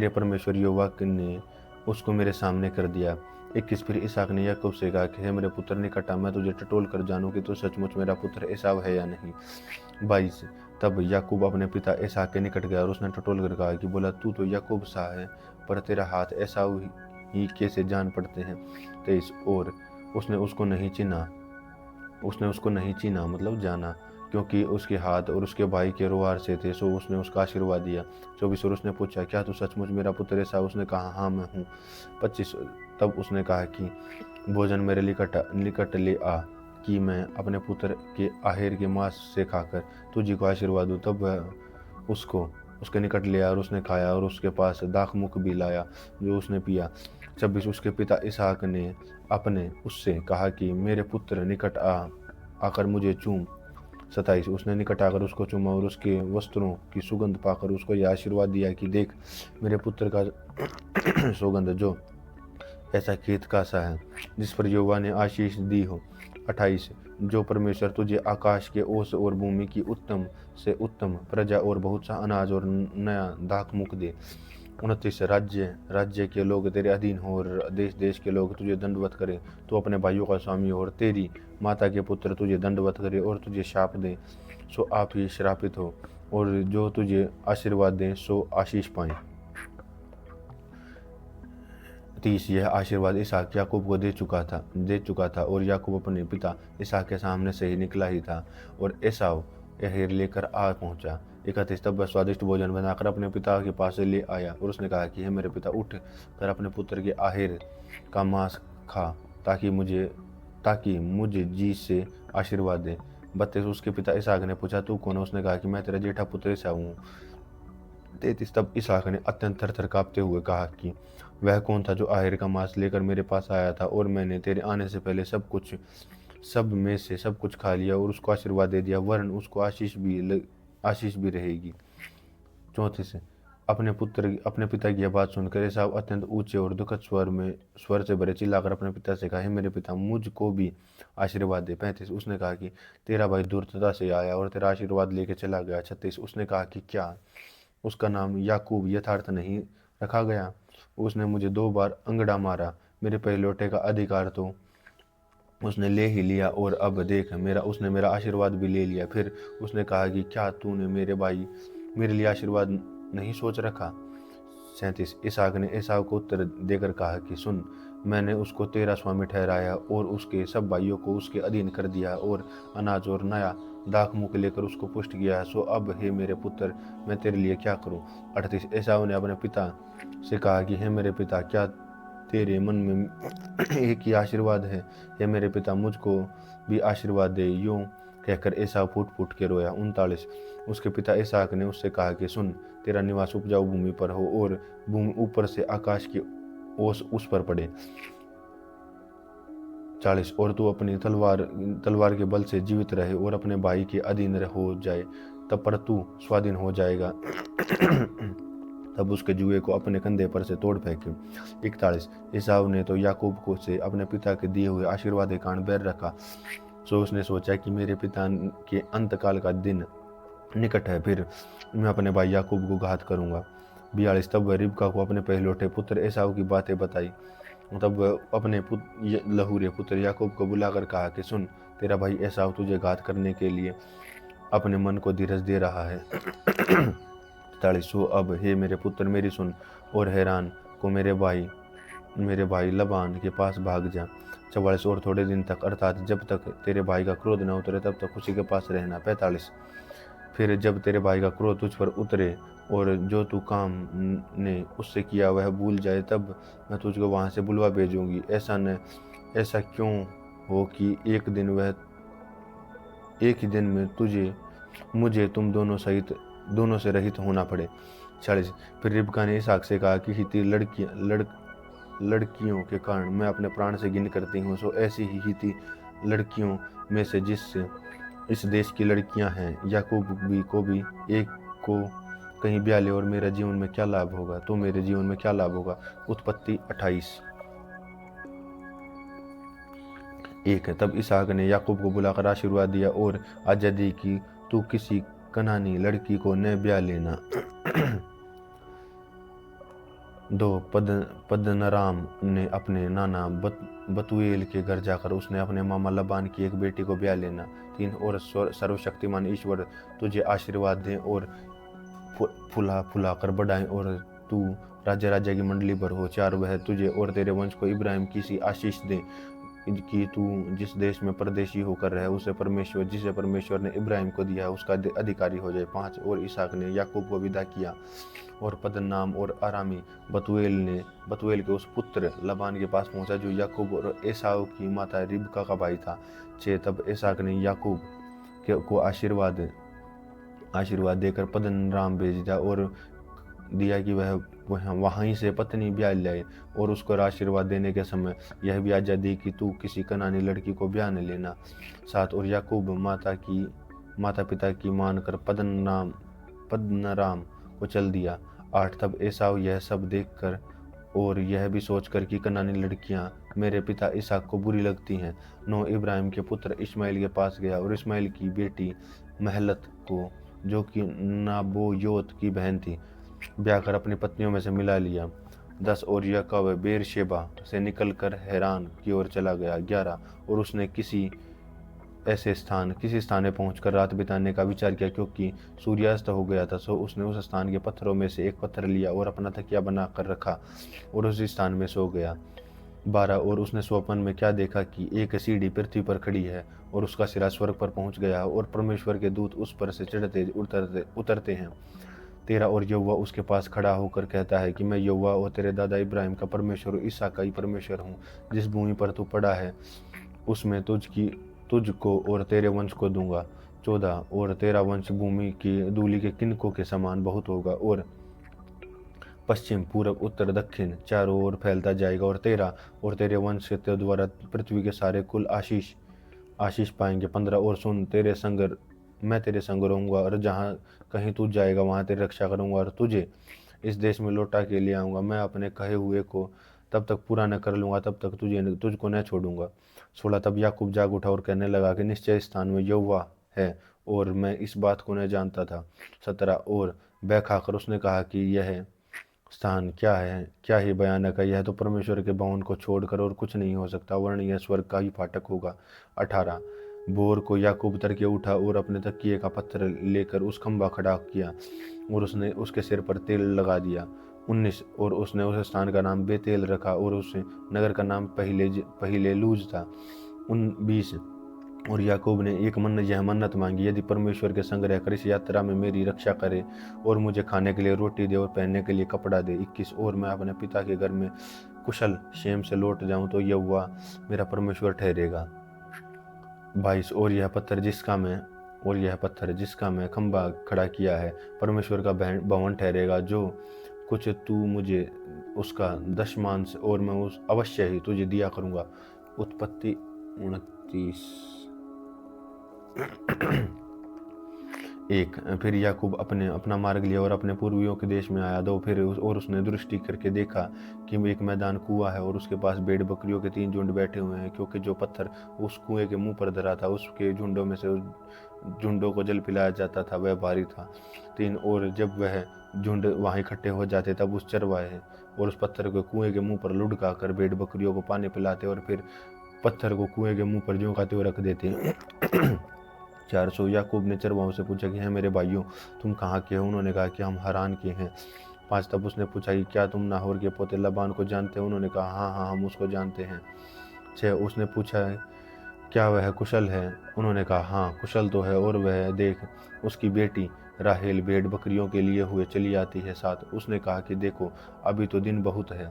परमेश्वर यहोवा ने उसको मेरे सामने कर दिया। 21 फिर इसहाक ने याकूब से कहा कि हे मेरे पुत्र निकट आ, मैं तुझे टटोल कर जानूं कि तू सचमुच मेरा पुत्र एसाव है या नहीं। 22 तब याकूब अपने पिता इसहाक के निकट गया और उसने टटोल कर कहा कि बोला, तू तो याकूब सा है, पर तेरा हाथ एसाव ही कैसे जान पड़ते हैं। 23 और उसने उसको नहीं चीना मतलब जाना, क्योंकि उसके हाथ और उसके भाई के रोहार से थे, सो उसने उसका आशीर्वाद दिया। 24 और उसने पूछा, क्या तू सचमुच मेरा पुत्र एसाव? उसने कहा, हाँ मैं हूँ। 25 तब उसने कहा कि भोजन मेरे निकट ले आ कि मैं अपने पुत्र के आहेर के मांस से खाकर तुझी को आशीर्वाद दूँ। तब वह उसके निकट ले आया और उसने खाया और उसके पास दाखमुख भी लाया जो उसने पिया। 26 उसके पिता इसहाक ने अपने उससे कहा कि मेरे पुत्र निकट आकर मुझे चूम। 27 उसने निकट आकर उसको चूमा और उसके वस्त्रों की सुगंध पाकर उसको यह आशीर्वाद दिया कि देख, मेरे पुत्र का सुगंध जो ऐसा खेत का सा है जिस पर यहोवा ने आशीष दी हो। 28 जो परमेश्वर तुझे आकाश के ओस और भूमि की उत्तम से उत्तम प्रजा और बहुत सा अनाज और नया दाखमुख दे। 29 राज्य के लोग तेरे अधीन हो और देश देश के लोग तुझे दंडवत करें। तू अपने भाइयों का स्वामी हो और तेरी माता के पुत्र तुझे दंडवत करे और तुझे शाप दे, सो आप ही श्रापित हो, और जो तुझे आशीर्वाद दें सो आशीष पाएं। 30 यह आशीर्वाद इसहाक याकूब को दे चुका था और याकूब अपने पिता इसहाक के सामने से ही निकला ही था और एसाव अहेर लेकर आ पहुंचा। 31 तब वह स्वादिष्ट भोजन बनाकर अपने पिता के पास से ले आया और उसने कहा कि हे मेरे पिता, उठ कर अपने पुत्र के आहेर का मांस खा ताकि मुझे जी से आशीर्वाद दे। 32 उसके पिता इसहाक ने पूछा, तू कौन है? उसने कहा कि मैं तेरा जेठा पुत्र ईसाऊ हूँ। 33 तब इसहाक ने अत्यंत थर थर काँपते हुए कहा कि वह कौन था जो आहिर का मांस लेकर मेरे पास आया था, और मैंने तेरे आने से पहले सब में से सब कुछ खा लिया और उसको आशीर्वाद दे दिया, वरन उसको आशीष भी रहेगी। 34 अपने पिता की यह बात सुनकर एसाव अत्यंत ऊंचे और दुखद स्वर से भरे चिल्लाकर अपने पिता से कहा, मेरे पिता, मुझको भी आशीर्वाद दे। 35 उसने कहा कि तेरा भाई दूरदर्शिता से आया और तेरा आशीर्वाद लेके चला गया। 36 उसने कहा कि क्या उसका नाम याकूब यथार्थ नहीं रखा गया? उसने मुझे 2 बार अंगड़ा मारा, मेरे पहलौठे का अधिकार तो उसने ले ही लिया, और अब देख उसने मेरा आशीर्वाद भी ले लिया। फिर उसने कहा कि क्या तूने मेरे लिए आशीर्वाद नहीं सोच रखा? 37 इसहाक ने एसाव को उत्तर देकर कहा कि सुन, मैंने उसको तेरा स्वामी ठहराया और उसके सब भाइयों को उसके अधीन कर दिया और अनाज और नया दाख मुख लेकर उसको पुष्ट किया। सो अब हे मेरे पुत्र, मैं तेरे लिए क्या करूं? 38 एसाव ने अपने पिता से कहा कि हे मेरे पिता, क्या तेरे मन में एक ही आशीर्वाद है? हे मेरे पिता, मुझको भी आशीर्वाद दे। यूं कहकर एसाव फूट फूट के रोया। 39 उसके पिता इसहाक ने उससे कहा कि सुन, तेरा निवास उपजाऊ भूमि पर हो और भूमि ऊपर से आकाश की ओस उस पर पड़े। 40 और तू अपनी तलवार के बल से जीवित रहे और अपने भाई के अधीन हो जाए, तब पर तू स्वाधीन हो जाएगा। तब उसके जुए को अपने कंधे पर से तोड़ फेंके। 41 एसाव ने तो याकूब को से अपने पिता के दिए हुए आशीर्वाद के कारण बैर रखा। सो उसने सोचा कि मेरे पिता के अंतकाल का दिन निकट है, फिर मैं अपने भाई याकूब को घात करूंगा। 42 तब वह रिबका को अपने पहलौठे पुत्र एसाव की बातें बताई। तब वह अपने लहूरे पुत्र याकूब को बुलाकर कहा कि सुन, तेरा भाई एसाव तुझे घात करने के लिए अपने मन को धीरज दे रहा है। 43 अब हे मेरे पुत्र, मेरी सुन, और हैरान को मेरे भाई लबान के पास भाग जा। 44 और थोड़े दिन तक, अर्थात जब तक तेरे भाई का क्रोध न उतरे तब तक उसी के पास रहना। 45 फिर जब तेरे भाई का क्रोध तुझ पर उतरे और जो तू काम ने उससे किया वह भूल जाए, तब मैं तुझको वहाँ से बुलवा भेजूंगी। ऐसा क्यों हो कि एक ही दिन में मुझे तुम दोनों से रहित होना पड़े। 46 फिर रिबका ने इसहाक से कहा कि हिती लड़कियों के कारण मैं अपने प्राण से घिन करती हूँ, सो ऐसी ही हिती लड़कियों में से जिस इस देश की लड़कियां हैं, याकूब को भी एक को कहीं ब्याह ले, और मेरे जीवन में क्या लाभ होगा? तो मेरे जीवन में क्या लाभ होगा? उत्पत्ति 28 1 तब इसहाक ने याकूब को बुलाकर आशीर्वाद दिया और आज्ञा दी कि तू किसी कनानी लड़की को न ब्याह लेना। 2 पद्दनराम ने अपने नाना बतूएल के घर जाकर उसने अपने मामा लबान की एक बेटी को ब्याह लेना। 3 और सर्वशक्तिमान ईश्वर तुझे आशीर्वाद दें और फुला कर बढ़ाएं और तू राज्य की मंडली पर हो। 4 वह तुझे और तेरे वंश को इब्राहिम की सी आशीष दे कि तू जिस देश में परदेशी होकर रहे जिसे परमेश्वर ने इब्राहिम को दिया है उसका अधिकारी हो जाए। 5 और इसहाक ने याकूब को विदा किया और पद्दनराम और आरामी बतूएल के उस पुत्र लबान के पास पहुंचा जो याकूब और एसाव की माता रिबका का भाई था। 6 तब इसहाक ने याकूब को आशीर्वाद देकर पद्दनराम भेज दिया और दिया कि वह वहीं से पत्नी ब्याह लाए, और उसको आशीर्वाद देने के समय यह भी आज्ञा दी कि तू किसी कनानी लड़की को ब्याह न लेना। 7 और याकूब माता पिता की मानकर पद्दनराम को चल दिया। 8 तब एसाव यह सब देखकर और यह भी सोचकर कि कनानी लड़कियां मेरे पिता इसहाक को बुरी लगती हैं, 9 इब्राहिम के पुत्र इस्माइल के पास गया और इस्माइल की बेटी महलत को, जो कि नाबोयोत की बहन थी, ब्याह कर अपनी पत्नियों में से मिला लिया। 10 और याकूब बेरशेबा से निकलकर हैरान की ओर चला गया। 11 और उसने किसी स्थान में पहुंचकर रात बिताने का विचार किया, क्योंकि सूर्यास्त हो गया था। सो उसने उस स्थान के पत्थरों में से एक पत्थर लिया और अपना तकिया बना कर रखा और उस स्थान में सो गया। 12 और उसने स्वप्न में क्या देखा कि एक सीढ़ी पृथ्वी पर खड़ी है और उसका सिरा स्वर्ग पर पहुंच गया और परमेश्वर के दूत उस पर से चढ़ते उतरते हैं। 13 और यहोवा उसके पास खड़ा होकर कहता है कि मैं यहोवा और तेरे दादा इब्राहिम का परमेश्वर और इसहाक का ही परमेश्वर हूँ। जिस भूमि पर तू पड़ा है उसमें तुझको और तेरे वंश को दूंगा। 14 और तेरा वंश भूमि की धूलि के किनकों के समान बहुत होगा और पश्चिम पूरब उत्तर दक्षिण चारों ओर फैलता जाएगा। और तेरे वंश के द्वारा पृथ्वी के सारे कुल आशीष आशीष पाएंगे। 15 और सुन, मैं तेरे संग रहूंगा और जहाँ कहीं तू जाएगा वहां तेरी रक्षा करूंगा और तुझे इस देश में लौटा के ले आऊंगा। मैं अपने कहे हुए को तब तक पूरा न कर लूंगा, तब तक तुझको न छोड़ूंगा। 16 तब याकूब जाग उठा और कहने लगा कि निश्चय स्थान में यहोवा है और मैं इस बात को न जानता था। 17 और बैठ खाकर उसने कहा कि यह स्थान क्या है, क्या ही भयानक है। यह तो परमेश्वर के भवन को छोड़कर और कुछ नहीं हो सकता, वरन यह स्वर्ग का ही फाटक होगा। 18 भोर को याकूब तड़के उठा और अपने तकिए का पत्थर लेकर उस खंभा खड़ा किया और उसने उसके सिर पर तेल लगा दिया। 19 और उसने उस स्थान का नाम बेतेल रखा और उस नगर का नाम पहिले लूज था। 20 और याकूब ने यह मन्नत मांगी, यदि परमेश्वर के संग रहकर इस यात्रा में मेरी रक्षा करे और मुझे खाने के लिए रोटी दे और पहनने के लिए कपड़ा दे। 21 और मैं अपने पिता के घर में कुशल क्षेम से लौट जाऊं तो यहोवा मेरा परमेश्वर ठहरेगा। 22 और यह पत्थर जिसका मैं खंभा खड़ा किया है परमेश्वर का भवन ठहरेगा। जो कुछ तू मुझे उसका दशमांश और मैं उस अवश्य ही तुझे दिया करूंगा। उत्पत्ति 29 1 फिर याकूब अपना मार्ग लिया और अपने पूर्वियों के देश में आया। 2 फिर उसने दृष्टि करके देखा कि एक मैदान कुआं है और उसके पास भेड़ बकरियों के 3 झुंड बैठे हुए हैं, क्योंकि जो पत्थर उस कुएं के मुंह पर धरा था उसके झुंडों में से उस झुंडों को जल पिलाया जाता था, वह भारी था। 3 और जब वह झुंड वहां इकट्ठे हो जाते तब उस चरवाहे और उस पत्थर को कुएं के मुंह पर लुढ़का कर भेड़ बकरियों को पानी पिलाते और फिर पत्थर को कुएं के मुंह पर ज्यों खाते हुए रख देते। 400 याकूब ने चरवाहों से पूछा कि है मेरे भाइयों, तुम कहाँ के हो? उन्होंने कहा कि हम हरान के हैं। 5 तब उसने पूछा कि क्या तुम नाहोर के पोते लबान को जानते हो? उन्होंने कहा हाँ हाँ, हम उसको जानते हैं। 6 उसने पूछा क्या वह कुशल है? उन्होंने कहा हाँ, कुशल तो है, और वह देख उसकी बेटी राहेल भेड़ बकरियों के लिए हुए चली आती है। 7 उसने कहा कि देखो, अभी तो दिन बहुत है,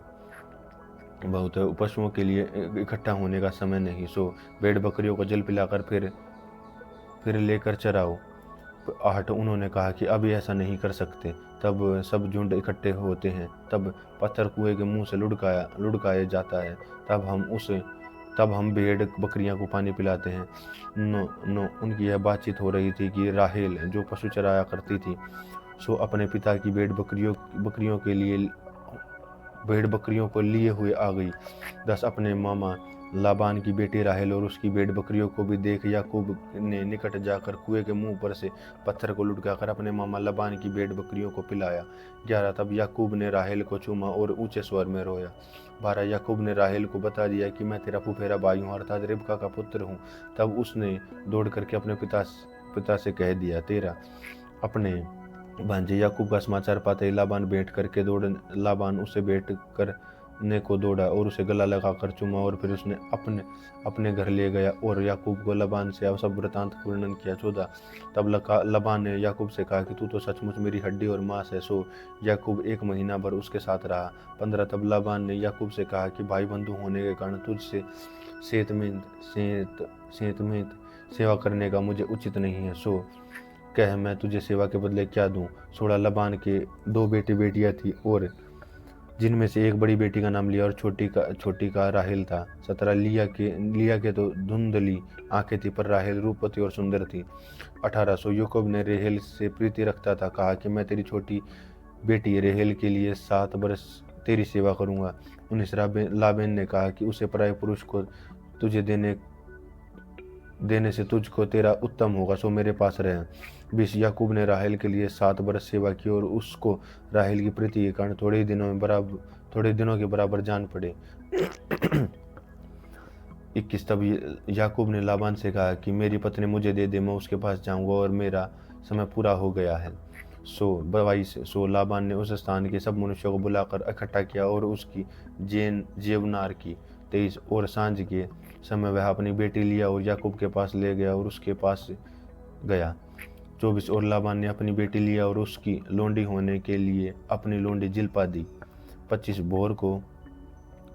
पशुओं के लिए इकट्ठा होने का समय नहीं, सो भेड़ बकरियों को जल पिलाकर फिर लेकर चराओ। 8 उन्होंने कहा कि अभी ऐसा नहीं कर सकते। तब सब झुंड इकट्ठे होते हैं, तब पत्थर कुएं के मुंह से लुढ़काया जाता है, तब हम भेड़ बकरियां को पानी पिलाते हैं। 9 उनकी यह बातचीत हो रही थी कि राहेल जो पशु चराया करती थी, सो अपने पिता की भेड़ बकरियों को लिए हुए आ गई। 10 अपने मामा लाबान की बेटी राहेल और उसकी भेड़ बकरियों को भी देख याकूब ने निकट जाकर कुएं के मुंह पर से पत्थर को लुढ़काकर अपने मामा लाबान की भेड़ बकरियों को पिलाया। 11 तब याकूब ने राहेल को चूमा और ऊंचे स्वर में रोया। 12 याकूब ने राहेल को बता दिया कि मैं तेरा फुफेरा भाई हूँ, अर्थात रिबका का पुत्र हूँ। तब उसने दौड़ करके अपने पिता से कह दिया। 13 अपने भांजे याकूब का समाचार पाते ही लाबान उसे भेंट करने को दौड़ा और उसे गला लगाकर चूमा और फिर उसने अपने घर ले गया और याकूब को लाबान से सब वृतांत वर्णन किया। 14 तब लाबान ने याकूब से कहा कि तू तो सचमुच मेरी हड्डी और मांस है। सो याकूब 1 महीना भर उसके साथ रहा। 15 तब लाबान ने याकूब से कहा कि भाई बंधु होने के कारण तुझसे सेत में सेवा करने का मुझे उचित नहीं है, सो कह मैं तुझे सेवा के बदले क्या दूं। 16 लबान के 2 बेटियां थी और जिनमें से एक बड़ी बेटी का नाम लिया और छोटी का राहेल था। 17 लिया के तो धुंधली आंखें थी, पर राहेल रूपवती और सुंदर थी। 18 सो याकूब ने राहेल से प्रीति रखता था, कहा कि मैं तेरी छोटी बेटी राहेल के लिए 7 बरस तेरी सेवा करूंगा। 19 लाबेन ने कहा कि उसे पराये पुरुष को तुझे देने से तुझको तेरा उत्तम होगा, सो मेरे पास रहे। 20 याकूब ने राहेल के लिए 7 बरस सेवा की और उसको राहेल की प्रीति के कारण थोड़े दिनों के बराबर जान पड़े। 21 तब याकूब ने लाबान से कहा कि मेरी पत्नी मुझे दे दे, मैं उसके पास जाऊंगा और मेरा समय पूरा हो गया है। 22 सो लाबान ने उस स्थान के सब मनुष्यों को बुलाकर इकट्ठा किया और उसकी जेवनार की। 23 और सांझ के समय वह अपनी बेटी लिया और याकूब के पास ले गया और उसके पास गया। 24 और लाबान ने अपनी बेटी लिया और उसकी लोंडी होने के लिए अपनी लोंडी जिल्पा दी। 25 भोर को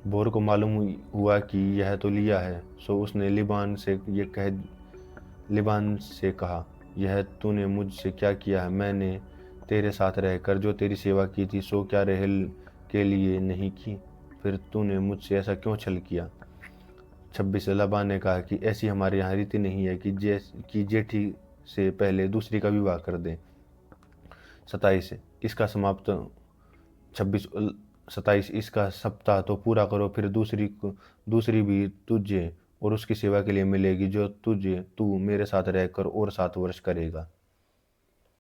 बोर को मालूम हुआ कि यह तो लिया है, सो उसने लिबान से कहा, यह तूने मुझसे क्या किया है? मैंने तेरे साथ रहकर जो तेरी सेवा की थी, सो क्या रहल के लिए नहीं की? फिर तूने मुझसे ऐसा क्यों छल किया? 26 लबान ने कहा कि ऐसी हमारे यहाँ रीति नहीं है कि जेठी से पहले दूसरी का विवाह कर दें। 27 इसका समाप्त 26 27 इसका सप्ताह तो पूरा करो, फिर दूसरी भी तुझे और उसकी सेवा के लिए मिलेगी, जो तू मेरे साथ रहकर और 7 वर्ष करेगा।